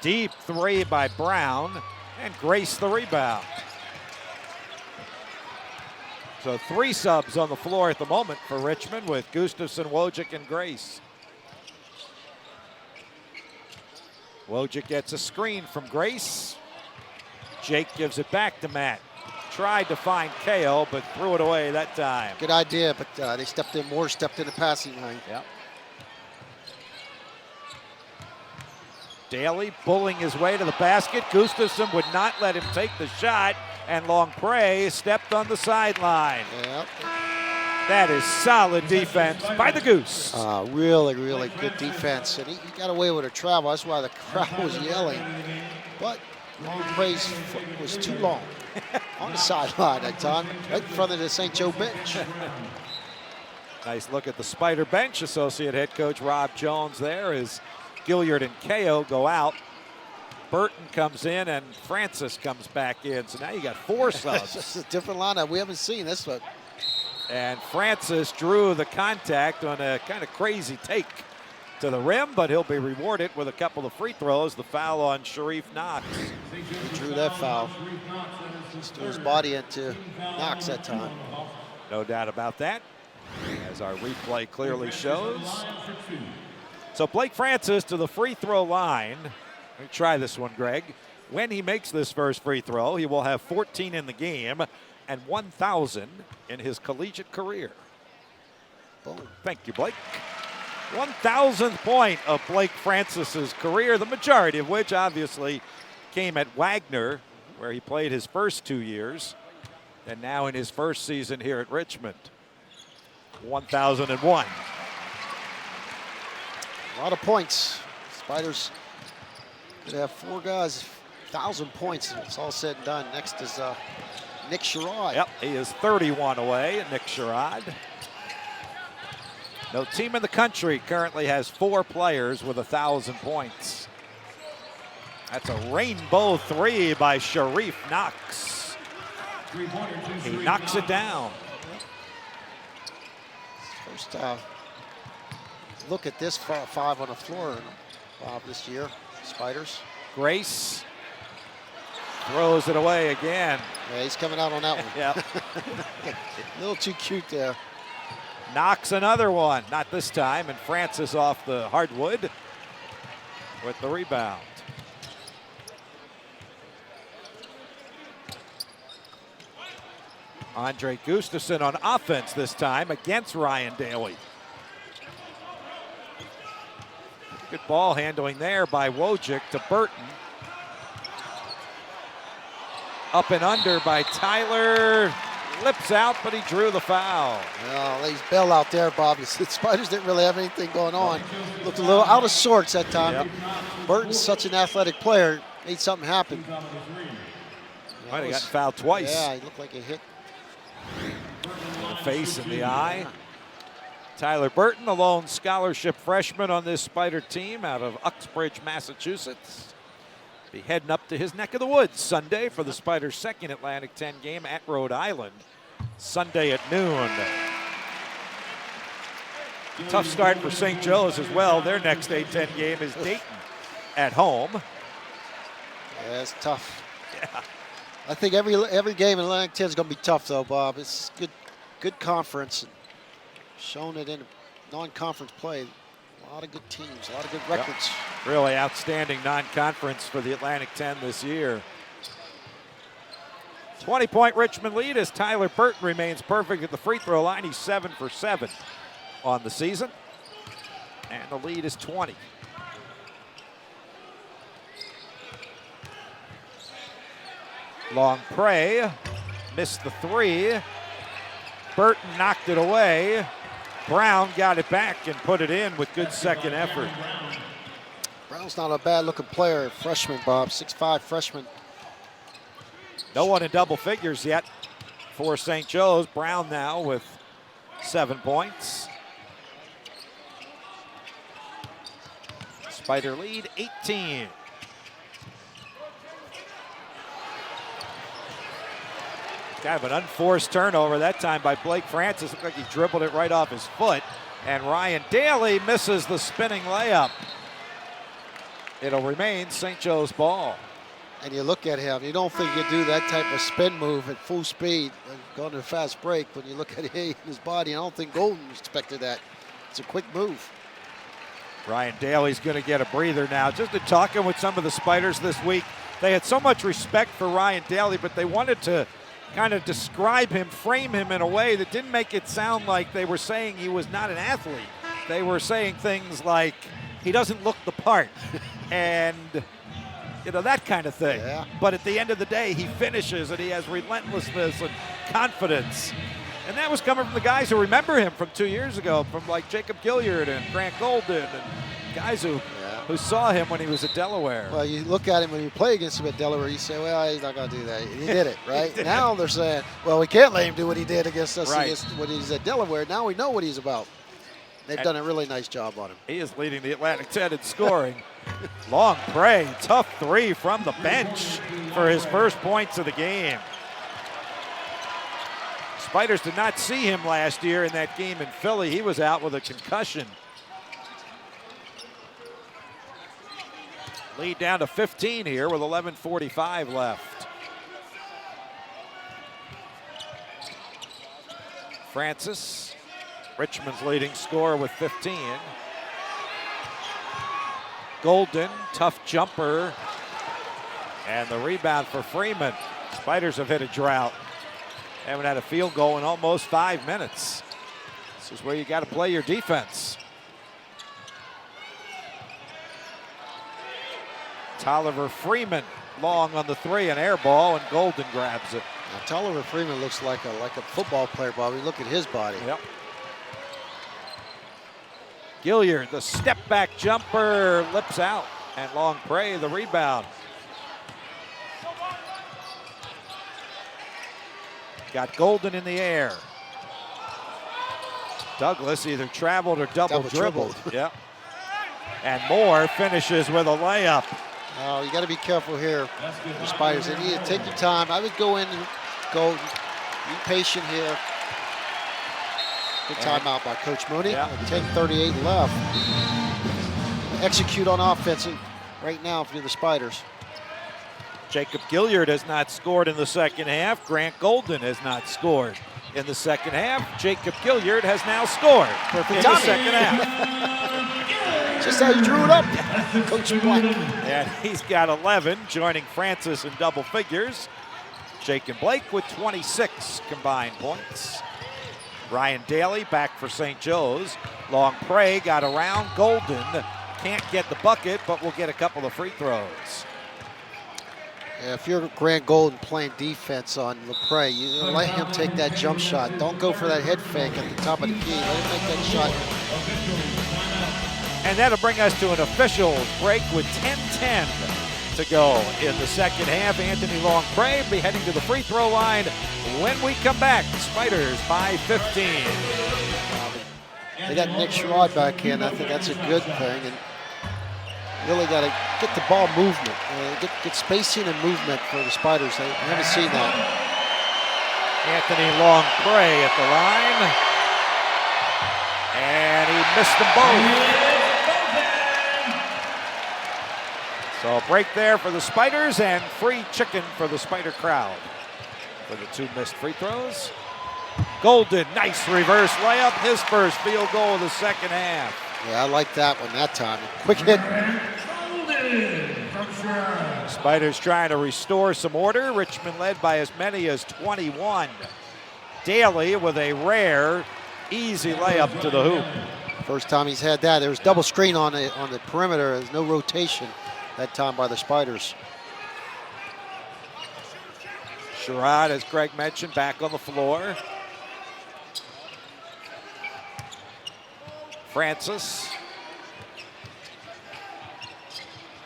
Deep three by Brown, and Grace the rebound. So 3 subs on the floor at the moment for Richmond with Gustafson, Wojcik, and Grace. Wojcik gets a screen from Grace. Jake gives it back to Matt. Tried to find Kao, but threw it away that time. Good idea, but they stepped in the passing lane. Yep. Daly bullying his way to the basket. Gustafson would not let him take the shot, and Longpre stepped on the sideline. Yep. That is solid defense by the Goose. Really, really good defense. And he got away with a travel. That's why the crowd was yelling. But Longpre's foot was too long on the sideline that time, right in front of the St. Joe bench. Nice look at the Spider bench. Associate head coach Rob Jones there as Gilliard and Kao go out. Burton comes in and Francis comes back in. So now you got 4 subs. It's a different lineup. We haven't seen this one. And Francis drew the contact on a kind of crazy take to the rim, but he'll be rewarded with a couple of free throws. The foul on Sharif Knox. He drew that foul. Just threw his body into Knox that time. No doubt about that, as our replay clearly shows. So Blake Francis to the free throw line. Let me try this one, Greg. When he makes this first free throw, he will have 14 in the game and 1,000 in his collegiate career. Boom. Thank you, Blake. 1,000th point of Blake Francis's career, the majority of which obviously came at Wagner, where he played his first 2 years, and now in his first season here at Richmond. 1,001. A lot of points. Spiders could have 4 guys, 1,000 points. It's all said and done. Next is Nick Sherrod. Yep, he is 31 away, Nick Sherrod. No team in the country currently has 4 players with 1,000 points. That's a rainbow 3 by Sharif Knox. He knocks it down. First look at this 5 on the floor, Bob, this year. Spiders. Grace throws it away again. Yeah, he's coming out on that one. Yep. A little too cute there. Knocks another one, not this time, and Francis off the hardwood with the rebound. Andre Gustafson on offense this time against Ryan Daly. Good ball handling there by Wojcik to Burton. Up and under by Tyler. Lips out, but he drew the foul. Well, he's bailed out there, Bob. The Spiders didn't really have anything going on. Looked a little out of sorts that time. Yep. Burton's such an athletic player. Made something happen. Might have got fouled twice. Yeah, he looked like a hit. In the face and the eye. Tyler Burton, a lone scholarship freshman on this Spider team out of Uxbridge, Massachusetts. Be heading up to his neck of the woods Sunday for the Spiders' second Atlantic 10 game at Rhode Island. Sunday at noon. Tough start for St. Joe's as well. Their next A10 game is Dayton at home. Yeah, it's tough. Yeah. I think every game in Atlantic 10 is going to be tough, though, Bob. It's good conference. Shown it in non-conference play. A lot of good teams, a lot of good records. Yep. Really outstanding non-conference for the Atlantic 10 this year. 20-point Richmond lead as Tyler Burton remains perfect at the free throw line. He's 7 for 7 on the season. And the lead is 20. Long Prey missed the three. Burton knocked it away. Brown got it back and put it in with good second effort. Brown's not a bad-looking player, freshman, Bob, 6'5" freshman. No one in double figures yet for St. Joe's. Brown now with 7 points. Spider lead 18. Kind of an unforced turnover that time by Blake Francis. Looked like he dribbled it right off his foot. And Ryan Daly misses the spinning layup. It'll remain St. Joe's ball. And you look at him, you don't think you do that type of spin move at full speed, going to a fast break. When you look at his body, I don't think Golden expected that. It's a quick move. Ryan Daly's going to get a breather now. Just in talking with some of the Spiders this week, they had so much respect for Ryan Daly, but they wanted to kind of describe him, frame him in a way that didn't make it sound like they were saying he was not an athlete. They were saying things like, he doesn't look the part, and you know, that kind of thing. Yeah. But at the end of the day, he finishes and he has relentlessness and confidence. And that was coming from the guys who remember him from 2 years ago, from like Jacob Gilliard and Grant Golden, and guys who saw him when he was at Delaware. Well, you look at him when you play against him at Delaware, you say, well, he's not going to do that. He did it, right? Now they're saying, well, we can't let him do what he did against us when he's at Delaware. Now we know what he's about. They've done a really nice job on him. He is leading the Atlantic 10 in scoring. Long Prey, tough three from the bench for his first points of the game. Spiders did not see him last year in that game in Philly. He was out with a concussion. Lead down to 15 here with 11:45 left. Francis, Richmond's leading scorer with 15. Golden, tough jumper. And the rebound for Freeman. Spiders have hit a drought. Haven't had a field goal in almost 5 minutes. This is where you got to play your defense. Tolliver Freeman long on the three, an air ball, and Golden grabs it. Now, Tolliver Freeman looks like a football player, Bobby. Look at his body. Yep. Gilliard, the step back jumper, lips out, and Long Prey, the rebound. Got Golden in the air. Douglas either traveled or double dribbled. Yep. And Moore finishes with a layup. Oh, you got to be careful here, the Spiders. They need to take your time. I would go in and go, be patient here. Good timeout by Coach Mooney. 10:38 left. Execute on offense right now for the Spiders. Jacob Gilliard has not scored in the second half. Grant Golden has not scored in the second half. Jacob Gilliard has now scored in the second half. Just how you drew it up, Coach Black. And he's got 11, joining Francis in double figures. Jake and Blake with 26 combined points. Ryan Daly back for St. Joe's. Long Prey got around Golden. Can't get the bucket, but will get a couple of free throws. Yeah, if you're Grant Golden playing defense on LePray, you let him take that jump shot. Don't go for that head fake at the top of the key. Let him make that shot. And that'll bring us to an official break with 10:10 to go in the second half. Anthony Long Prey will be heading to the free throw line when we come back. Spiders by 15. They got Nick Sherrod back in. I think that's a good thing. And really got to get the ball movement, get spacing and movement for the Spiders. I haven't seen that. Anthony Long Prey at the line. And he missed them both. So a break there for the Spiders and free chicken for the Spider crowd for the two missed free throws. Golden, nice reverse layup, his first field goal of the second half. Yeah, I like that one that time. Quick hit. Spiders trying to restore some order. Richmond led by as many as 21. Daly with a rare, easy layup to the hoop. First time he's had that. There was double screen on the perimeter. There's no rotation that time by the Spiders. Sherrod, as Greg mentioned, back on the floor. Francis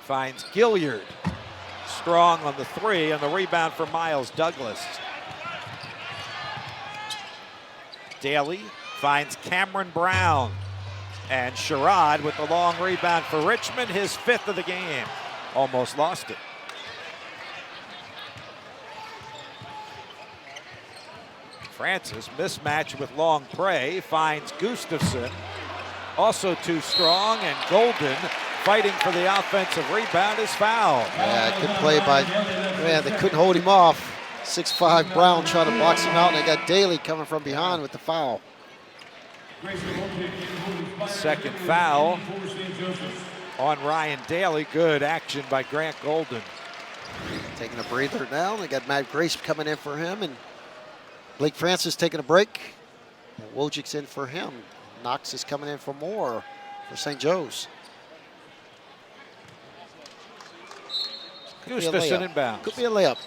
finds Gilliard. Strong on the three, and the rebound for Miles Douglas. Daly finds Cameron Brown. And Sherrod with the long rebound for Richmond, his 5th of the game. Almost lost it. Francis, mismatch with long prey, finds Gustafson. Also too strong, and Golden fighting for the offensive rebound is fouled. Yeah, good play by, man, they couldn't hold him off. 6'5" Brown trying to box him out, and they got Daly coming from behind with the foul. Second foul on Ryan Daly. Good action by Grant Golden. Taking a breather now. They got Matt Grace coming in for him, and Blake Francis taking a break. And Wojcik's in for him. Knox is coming in for more for St. Joe's. Gustafson inbounds. Could be a layup.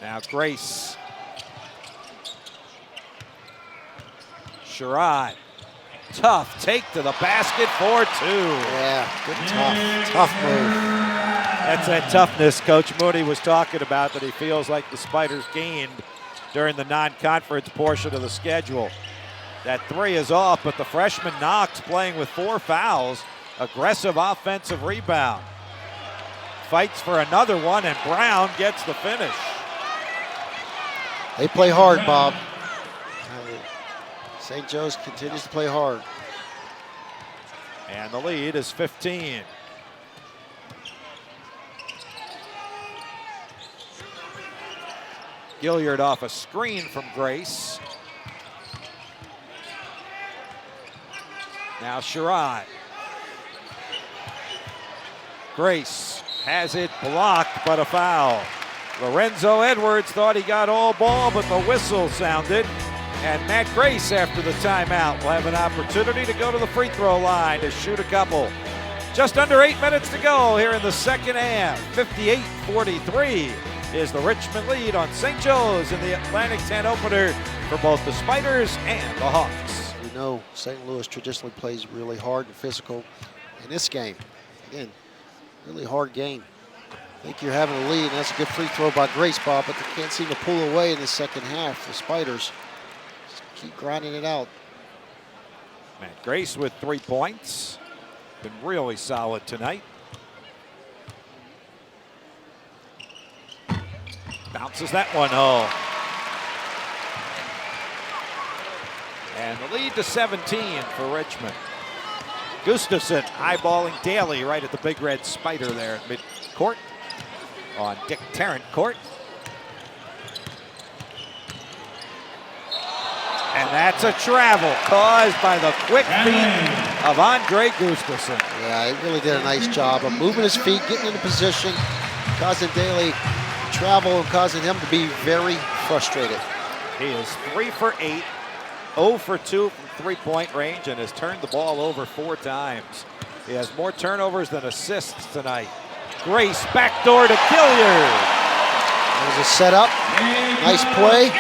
Now Grace. Sherrod. Tough take to the basket for 2. Yeah, good tough move. That's that toughness Coach Mooney was talking about that he feels like the Spiders gained during the non-conference portion of the schedule. That 3 is off, but the freshman Knox playing with 4 fouls. Aggressive offensive rebound. Fights for another one, and Brown gets the finish. They play hard, Bob. St. Joe's continues to play hard. And the lead is 15. Gilliard off a screen from Grace. Now Sherrod. Grace has it blocked, but a foul. Lorenzo Edwards thought he got all ball, but the whistle sounded. And Matt Grace, after the timeout, will have an opportunity to go to the free throw line to shoot a couple. Just under 8 minutes to go here in the second half. 58-43 is the Richmond lead on St. Joe's in the Atlantic 10 opener for both the Spiders and the Hawks. We know St. Louis traditionally plays really hard and physical in this game. Again, really hard game. I think you're having a lead, and that's a good free throw by Grace, Bob, but they can't seem to pull away in the second half. The Spiders just keep grinding it out. Matt Grace with 3 points. Been really solid tonight. Bounces that one home. And the lead to 17 for Richmond. Gustafson eyeballing Daly right at the big red spider there at mid-court on Dick Tarrant court. And that's a travel caused by the quick feet of Andre Gustafson. Yeah, he really did a nice job of moving his feet, getting into position, causing Daly travel and causing him to be very frustrated. He is 3 for 8, 0 for 2 from three-point range, and has turned the ball over 4 times. He has more turnovers than assists tonight. Grace backdoor to Gilliard. There's a setup, nice play.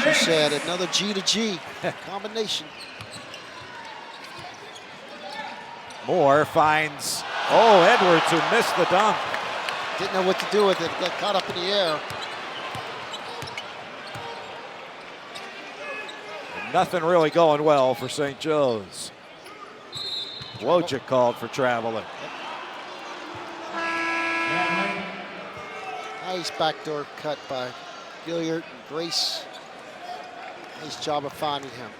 She said another G to G combination. Moore finds, Edwards, who missed the dunk. Didn't know what to do with it, got caught up in the air. And nothing really going well for St. Joe's. Wojcik called for traveling. Nice backdoor cut by Gilliard and Grace. Nice job of finding him.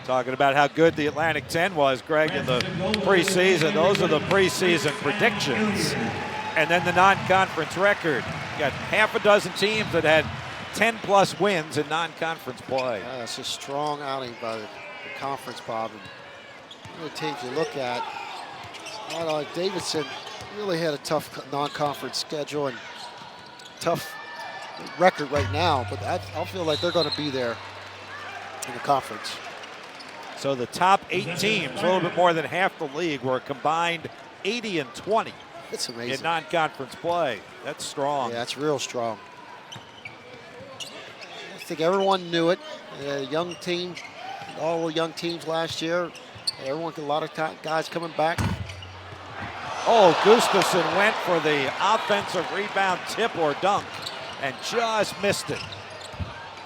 Talking about how good the Atlantic 10 was, Greg, in the preseason. Those are the preseason predictions. And then the non-conference record. You got half a dozen teams that had 10+ wins in non-conference play. Yeah, it's a strong outing by the conference, Bob. And the teams you look at, Davidson really had a tough non-conference schedule and tough record right now, but I feel like they're going to be there in the conference. So the top 8 teams, a little bit more than half the league, were a combined 80-20. It's amazing. In non-conference play. That's strong. Yeah, that's real strong. I think everyone knew it. Young team, all the young teams last year. Everyone, a lot of guys coming back. Oh, Gustafson went for the offensive rebound tip or dunk and just missed it.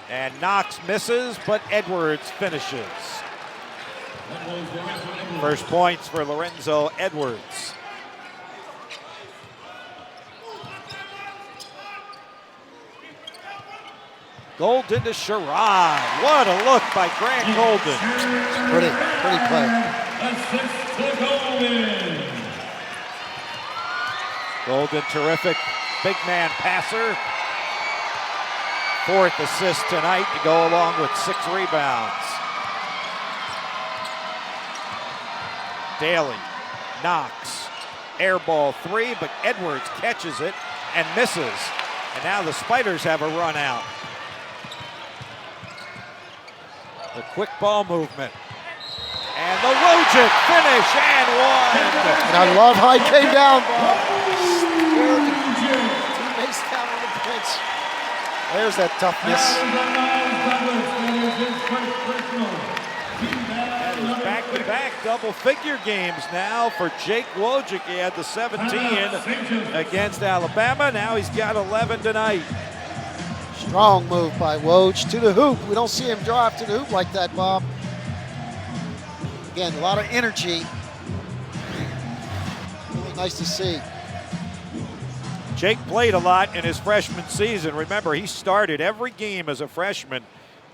And Knox misses, but Edwards finishes. First points for Lorenzo Edwards. Golden to Sherrod. What a look by Grant Golden. Pretty play. Assist to Golden. Golden, terrific big man passer. 4th assist tonight to go along with 6 rebounds. Daly, Knox, air ball 3, but Edwards catches it and misses. And now the Spiders have a run out. The quick ball movement. And the Wojcik finish and one. And I love how he came down, Bob. Teammates down on the bench. There's that toughness. Back-to-back double-figure games now for Jake Wojcik. He had the 17 against Alabama. Now he's got 11 tonight. Strong move by Woj to the hoop. We don't see him drive to the hoop like that, Bob. Again, a lot of energy. Really nice to see. Jake played a lot in his freshman season. Remember, he started every game as a freshman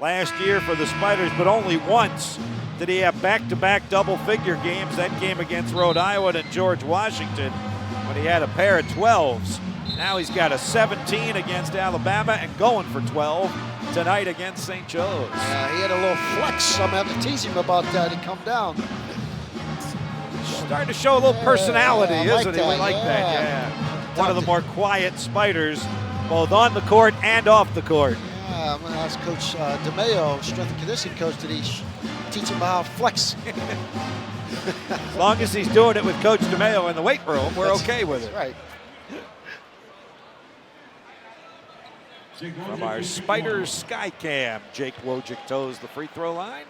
last year for the Spiders, but only once did he have back-to-back double-figure games. That game against Rhode Island and George Washington when he had a pair of 12s. Now he's got a 17 against Alabama and going for 12 tonight against St. Joe's. Yeah, he had a little flex. I'm going to have to tease him about that. He come down. Starting to show a little personality, I like isn't he? that, We like yeah. that, yeah. One of the more quiet Spiders, both on the court and off the court. Yeah, I'm going to ask Coach DeMayo, strength and conditioning coach, did he teach him how to flex? As long as he's doing it with Coach DeMayo in the weight room, we're okay with it. Right. From our Spiders Sky Cam, Jake Wojcik toes the free throw line.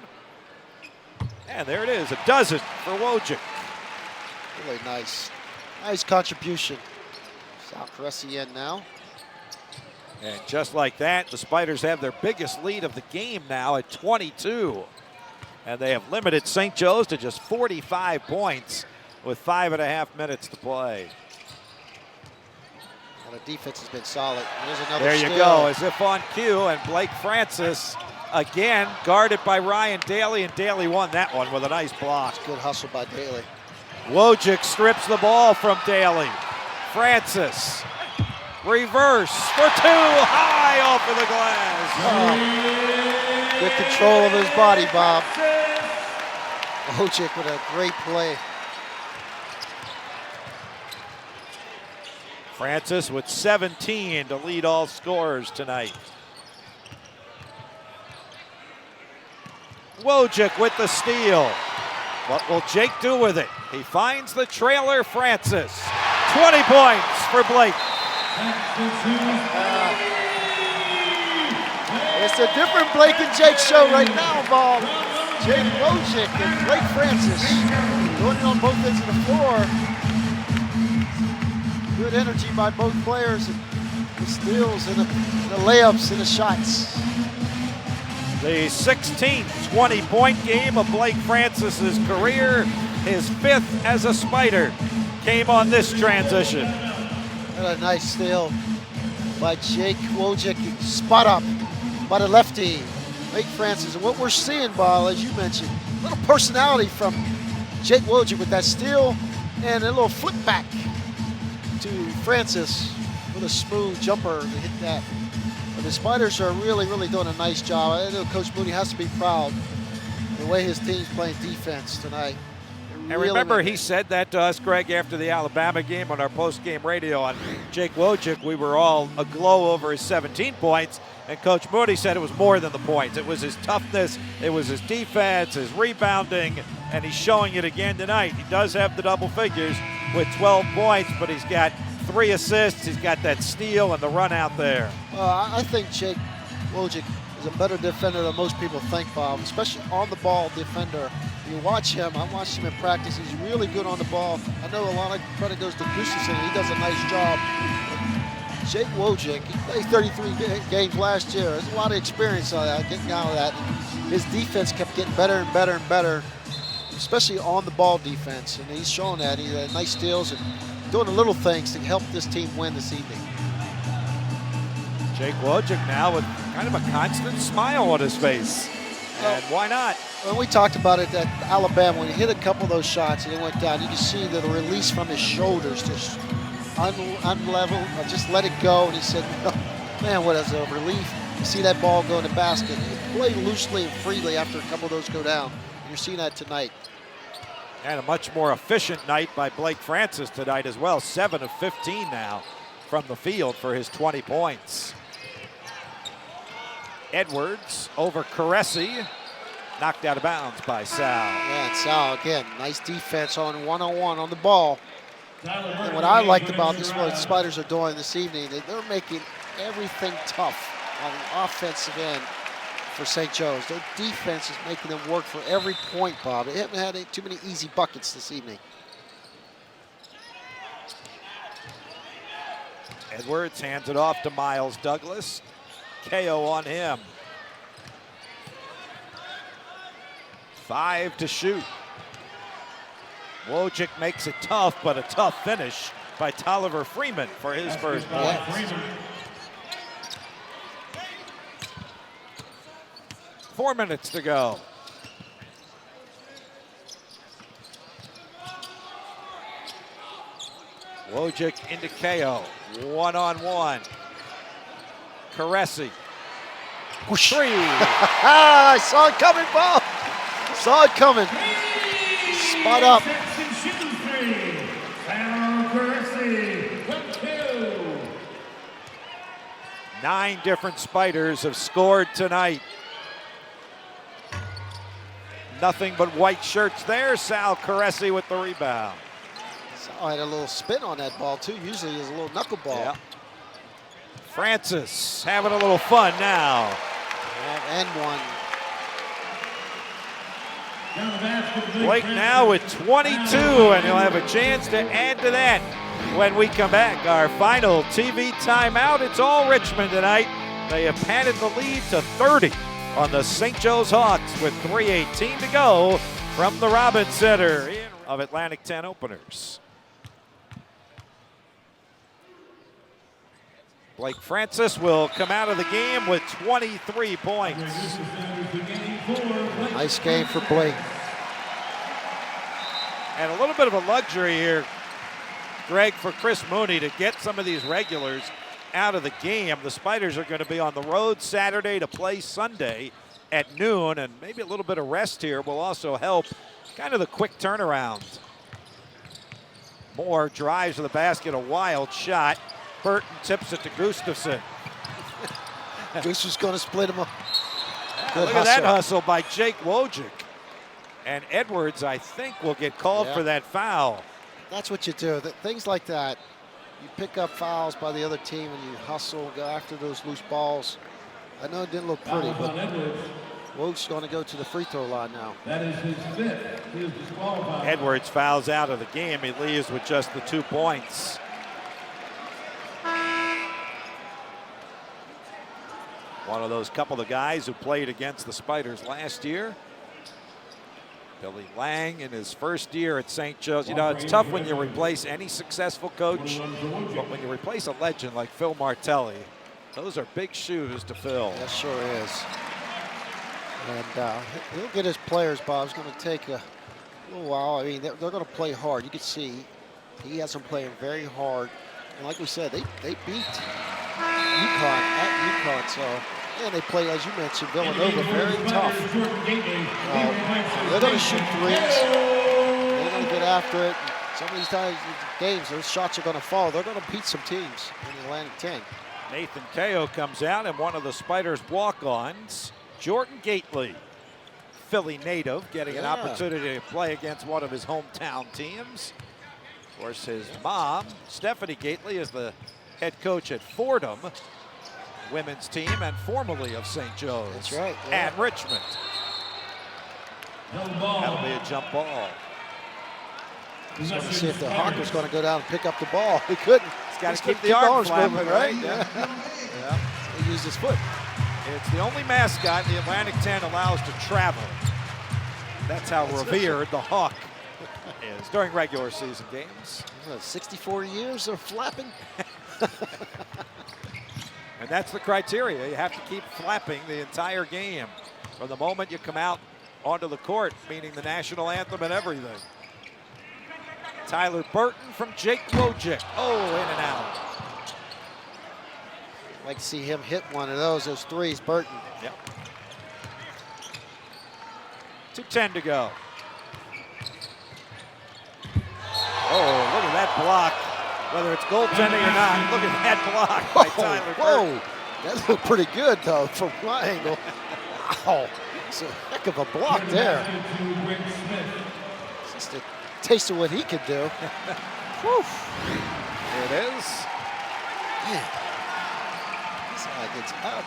And there it is, a dozen for Wojcik. Really nice. Nice contribution. South Cressy in now. And just like that, the Spiders have their biggest lead of the game now at 22. And they have limited St. Joe's to just 45 points with 5.5 minutes to play. And the defense has been solid. There's another There you steal. go, as if on cue, and Blake Francis again guarded by Ryan Daly, and Daly won that one with a nice block. Good hustle by Daly. Wojcik strips the ball from Daly. Francis, reverse for 2, high off of the glass. Oh. Good control of his body, Bob. Wojcik with a great play. Francis with 17 to lead all scorers tonight. Wojcik with the steal. What will Jake do with it? He finds the trailer, Francis. 20 points for Blake. It's a different Blake and Jake show right now, Bob. Jake Wojcik and Blake Francis doing it on both ends of the floor. Good energy by both players. The steals and the layups and the shots. The 16th 20-point game of Blake Francis's career, his 5th as a Spider, came on this transition. What a nice steal by Jake Wojcik. Spot up by the lefty, Blake Francis. And what we're seeing, Bob, as you mentioned, a little personality from Jake Wojcik with that steal and a little flip back to Francis with a smooth jumper to hit that. The Spiders are really doing a nice job. I know Coach Mooney has to be proud the way his team's playing defense tonight. And remember, he said that to us, Greg, after the Alabama game on our post-game radio on Jake Wojcik. We were all aglow over his 17 points, and Coach Mooney said it was more than the points. It was his toughness, it was his defense, his rebounding, and he's showing it again tonight. He does have the double figures with 12 points, but he's got 3 assists. He's got that steal and the run out there. I think Jake Wojcik is a better defender than most people think, Bob, especially on the ball defender. You watch him, I watched him in practice, he's really good on the ball. I know a lot of credit goes to Gustafson, he does a nice job. Jake Wojcik, he played 33 games last year. There's a lot of experience on that, getting out of that. His defense kept getting better and better and better, especially on the ball defense, and he's showing that. He had nice steals and doing the little things to help this team win this evening. Jake Wojcik now with kind of a constant smile on his face. And why not? When we talked about it at Alabama, when he hit a couple of those shots and he went down, you can see the release from his shoulders, just unlevel, just let it go. And he said, man, what is a relief. You see that ball go in the basket. He played loosely and freely after a couple of those go down. And you're seeing that tonight. And a much more efficient night by Blake Francis tonight as well. 7 of 15 now from the field for his 20 points. Edwards over Caressy. Knocked out of bounds by Sal. Yeah, and Sal, again, nice defense on one-on-one on the ball. And what I liked about this, what the Spiders are doing this evening, they're making everything tough on the offensive end for St. Joe's. Their defense is making them work for every point, Bob. They haven't had too many easy buckets this evening. Edwards hands it off to Miles Douglas. KO on him. 5 to shoot. Wojcik makes it tough, but a tough finish by Tolliver Freeman for his first point. 4 minutes to go. Wojcik into KO. One-on-one. Caressy. Three. I saw it coming, Bob. Saw it coming. Spot up. 9 different Spiders have scored tonight. Nothing but white shirts there. Sal Caressy with the rebound. Sal had a little spin on that ball, too. Usually it's a little knuckleball. Yeah. Francis having a little fun now. And one. Blake now with 22, and he'll have a chance to add to that when we come back. Our final TV timeout. It's all Richmond tonight. They have padded the lead to 30 on the St. Joe's Hawks with 3:18 to go from the Robins Center of Atlantic 10 openers. Blake Francis will come out of the game with 23 points. Nice game for Blake. And a little bit of a luxury here, Greg, for Chris Mooney to get some of these regulars out of the game. The Spiders are going to be on the road Saturday to play Sunday at noon, and maybe a little bit of rest here will also help kind of the quick turnaround. Moore drives to the basket, a wild shot. Burton tips it to Gustafson. Gustafson's going to split him up. Good Look at that hustle by Jake Wojcik. And Edwards, I think, will get called for that foul. That's what you do. Things like that. You pick up fouls by the other team and you hustle, go after those loose balls. I know it didn't look pretty, but Wojcik's going to go to the free throw line now. That is his 5th. He is disqualified. Edwards fouls out of the game. He leaves with just the 2 points. One of those couple of guys who played against the Spiders last year. Billy Lang in his first year at St. Joe's. You know, it's tough when you replace any successful coach, but when you replace a legend like Phil Martelli, those are big shoes to fill. That sure is. And he'll get his players, Bob. It's going to take a little while. I mean, they're going to play hard. You can see he has them playing very hard. And like we said, they beat UConn at UConn. So, and they play, as you mentioned, Villanova, very tough. They're going to shoot threes. They're going to get after it. Some of these games, those shots are going to fall. They're going to beat some teams in the Atlantic 10. Nathan Kao comes out, and one of the Spiders' walk-ons, Jordan Gately, Philly native, getting an opportunity to play against one of his hometown teams. Of course, his mom, Stephanie Gately, is the head coach at Fordham women's team and formerly of St. Joe's. That's right. And Richmond. That'll be a jump ball. He's going to see if the Hawker's going to go down and pick up the ball. He couldn't. He's got to keep the arms moving, right? Yeah. So he used his foot. It's the only mascot the Atlantic 10 allows to travel. That's how revered the Hawk is during regular season games. 64 years of flapping. And that's the criteria. You have to keep flapping the entire game from the moment you come out onto the court, meaning the national anthem and everything. Tyler Burton from Jake Wojcik. Oh, in and out. I'd like to see him hit one of those threes, Burton. Yep. 2:10 to go. Oh, look at that block. Whether it's goaltending or not, look at that block by Tyler Burton. Whoa, that looked pretty good, though, from my angle. Wow, it's a heck of a block there. Just a taste of what he could do. Whew. Here it is. Man, this guy gets up.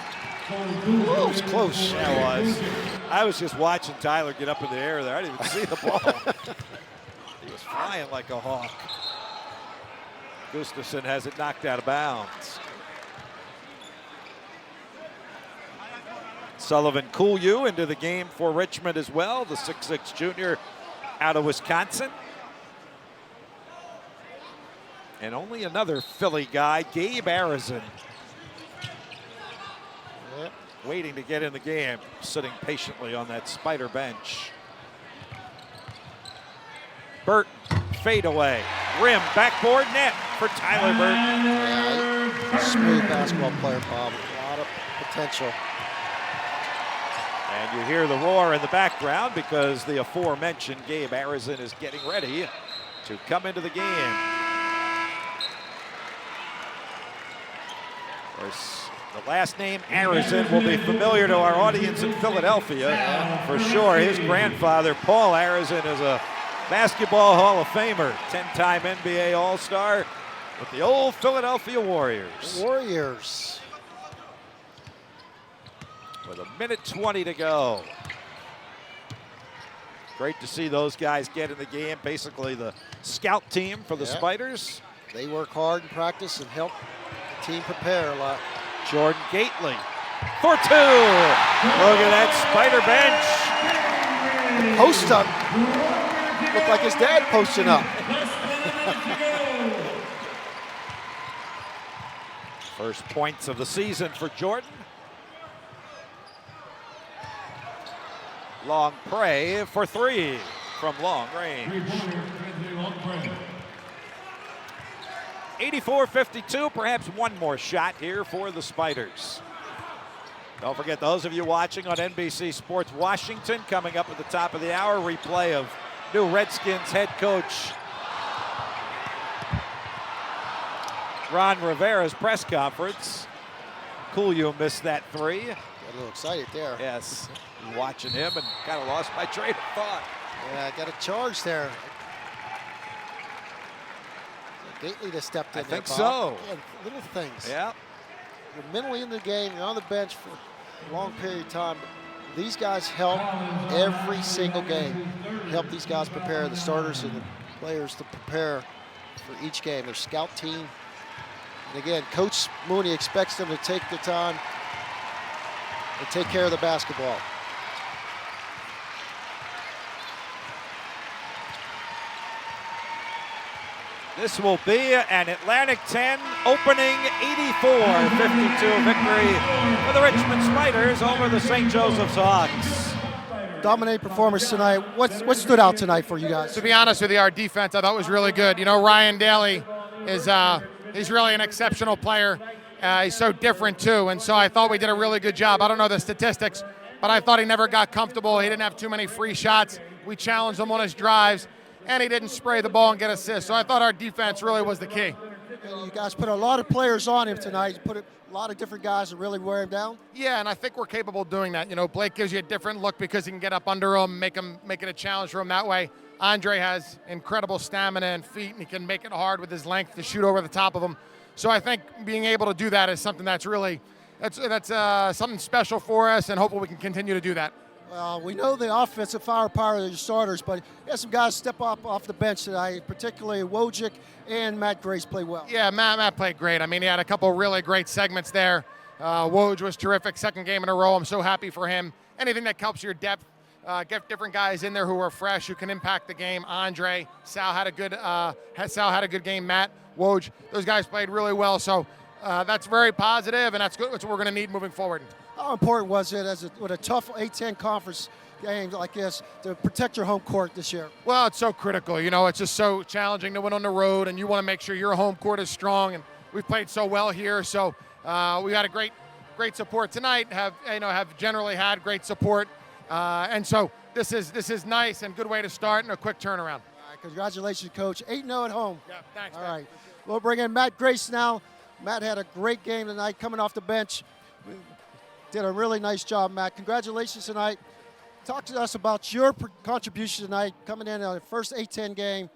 Whoa, it's close. Yeah, it was. I was just watching Tyler get up in the air there. I didn't even see the ball. He was flying like a hawk. Gustafson has it knocked out of bounds. Sullivan Coolyu into the game for Richmond as well, the 6'6" junior out of Wisconsin. And only another Philly guy, Gabe Arizin. Yep. Waiting to get in the game, sitting patiently on that Spider bench. Burton, fade away, rim, backboard, net for Tyler Burton. Yeah, smooth basketball player, Bob. A lot of potential. And you hear the roar in the background because the aforementioned Gabe Arizin is getting ready to come into the game. Of course, the last name Arizin will be familiar to our audience in Philadelphia. For sure, his grandfather, Paul Arizin, is a Basketball Hall of Famer, 10-time NBA All-Star with the old Philadelphia Warriors. Warriors. With 1:20 to go. Great to see those guys get in the game. Basically the scout team for the Spiders. They work hard in practice and help the team prepare a lot. Jordan Gately for two. Look at that Spider bench. Post up. Looked like his dad posting up. First points of the season for Jordan. Long prey for three from long range. 84-52, perhaps one more shot here for the Spiders. Don't forget, those of you watching on NBC Sports Washington, coming up at the top of the hour, replay of new Redskins head coach Ron Rivera's press conference. Coolyu missed that three. Got a little excited there. Yes, watching him and kind of lost my train of thought. Yeah, got a charge there. Gately just stepped in. I think there, so. Bob. Yeah, little things. Yeah. You're mentally in the game. You're on the bench for a long period of time. These guys help every single game. Help these guys prepare, the starters and the players to prepare for each game. Their scout team. And again, Coach Mooney expects them to take the time and take care of the basketball. This will be an Atlantic 10 opening 84-52 victory for the Richmond Spiders over the St. Joseph's Hawks. Dominating performance tonight. What stood out tonight for you guys? To be honest with you, our defense I thought was really good. You know, Ryan Daly is he's really an exceptional player, He's so different too, and so I thought we did a really good job. I don't know the statistics, but I thought he never got comfortable. He didn't have too many free shots. We challenged him on his drives, and he didn't spray the ball and get assists. So I thought our defense really was the key. And you guys put a lot of players on him tonight. You put a lot of different guys to really wear him down. Yeah, and I think we're capable of doing that. You know, Blake gives you a different look because he can get up under him, make it a challenge for him that way. Andre has incredible stamina and feet, and he can make it hard with his length to shoot over the top of him. So I think being able to do that is something that's really that's something special for us, and hopefully we can continue to do that. Well, we know the offensive firepower of your starters, but you had some guys step up off the bench tonight, particularly Wojcik and Matt Grace played well. Yeah, Matt played great. I mean, he had a couple really great segments there. Woj was terrific, second game in a row. I'm so happy for him. Anything that helps your depth, get different guys in there who are fresh, who can impact the game. Andre, Sal had a good game. Matt, Woj, those guys played really well. So that's very positive, and that's good. That's what we're going to need moving forward. How important was it with a tough A-10 conference game like this to protect your home court this year? Well, it's so critical. You know, it's just so challenging to win on the road, and you want to make sure your home court is strong. And we've played so well here, so we had a great support tonight. Have generally had great support, and so this is nice and good way to start and a quick turnaround. All right, congratulations, Coach. 8-0 at home. Yeah, thanks. All man. right, we'll bring in Matt Grace now. Matt had a great game tonight, coming off the bench. Did a really nice job, Matt. Congratulations tonight. Talk to us about your contribution tonight, coming in on the first A-10 game.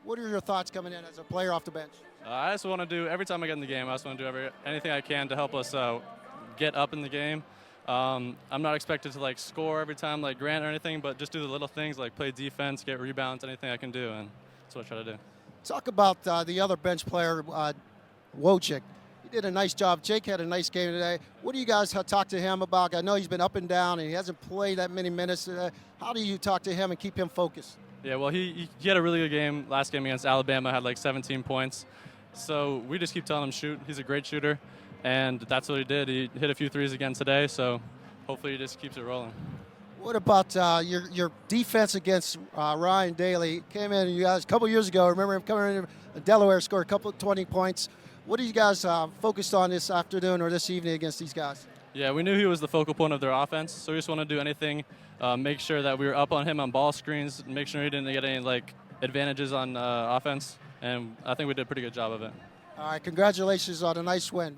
What are your thoughts coming in as a player off the bench? I just want to do, every time I get in the game, I just want to do anything I can to help us get up in the game. I'm not expected to score every time like Grant or anything, but just do the little things like play defense, get rebounds, anything I can do, and that's what I try to do. Talk about the other bench player, Wojcik. He did a nice job. Jake had a nice game today. What do you guys talk to him about? I know he's been up and down, and he hasn't played that many minutes today. How do you talk to him and keep him focused? Yeah, well, he had a really good game. Last game against Alabama, had 17 points. So we just keep telling him shoot. He's a great shooter, and that's what he did. He hit a few threes again today, so hopefully he just keeps it rolling. What about your defense against Ryan Daly? Came in, you guys, a couple years ago. Remember him coming in Delaware, scored a couple 20 points. What are you guys focused on this afternoon or this evening against these guys? Yeah, we knew he was the focal point of their offense, so we just want to do anything, make sure that we were up on him on ball screens, make sure he didn't get any advantages on offense, and I think we did a pretty good job of it. All right, congratulations on a nice win.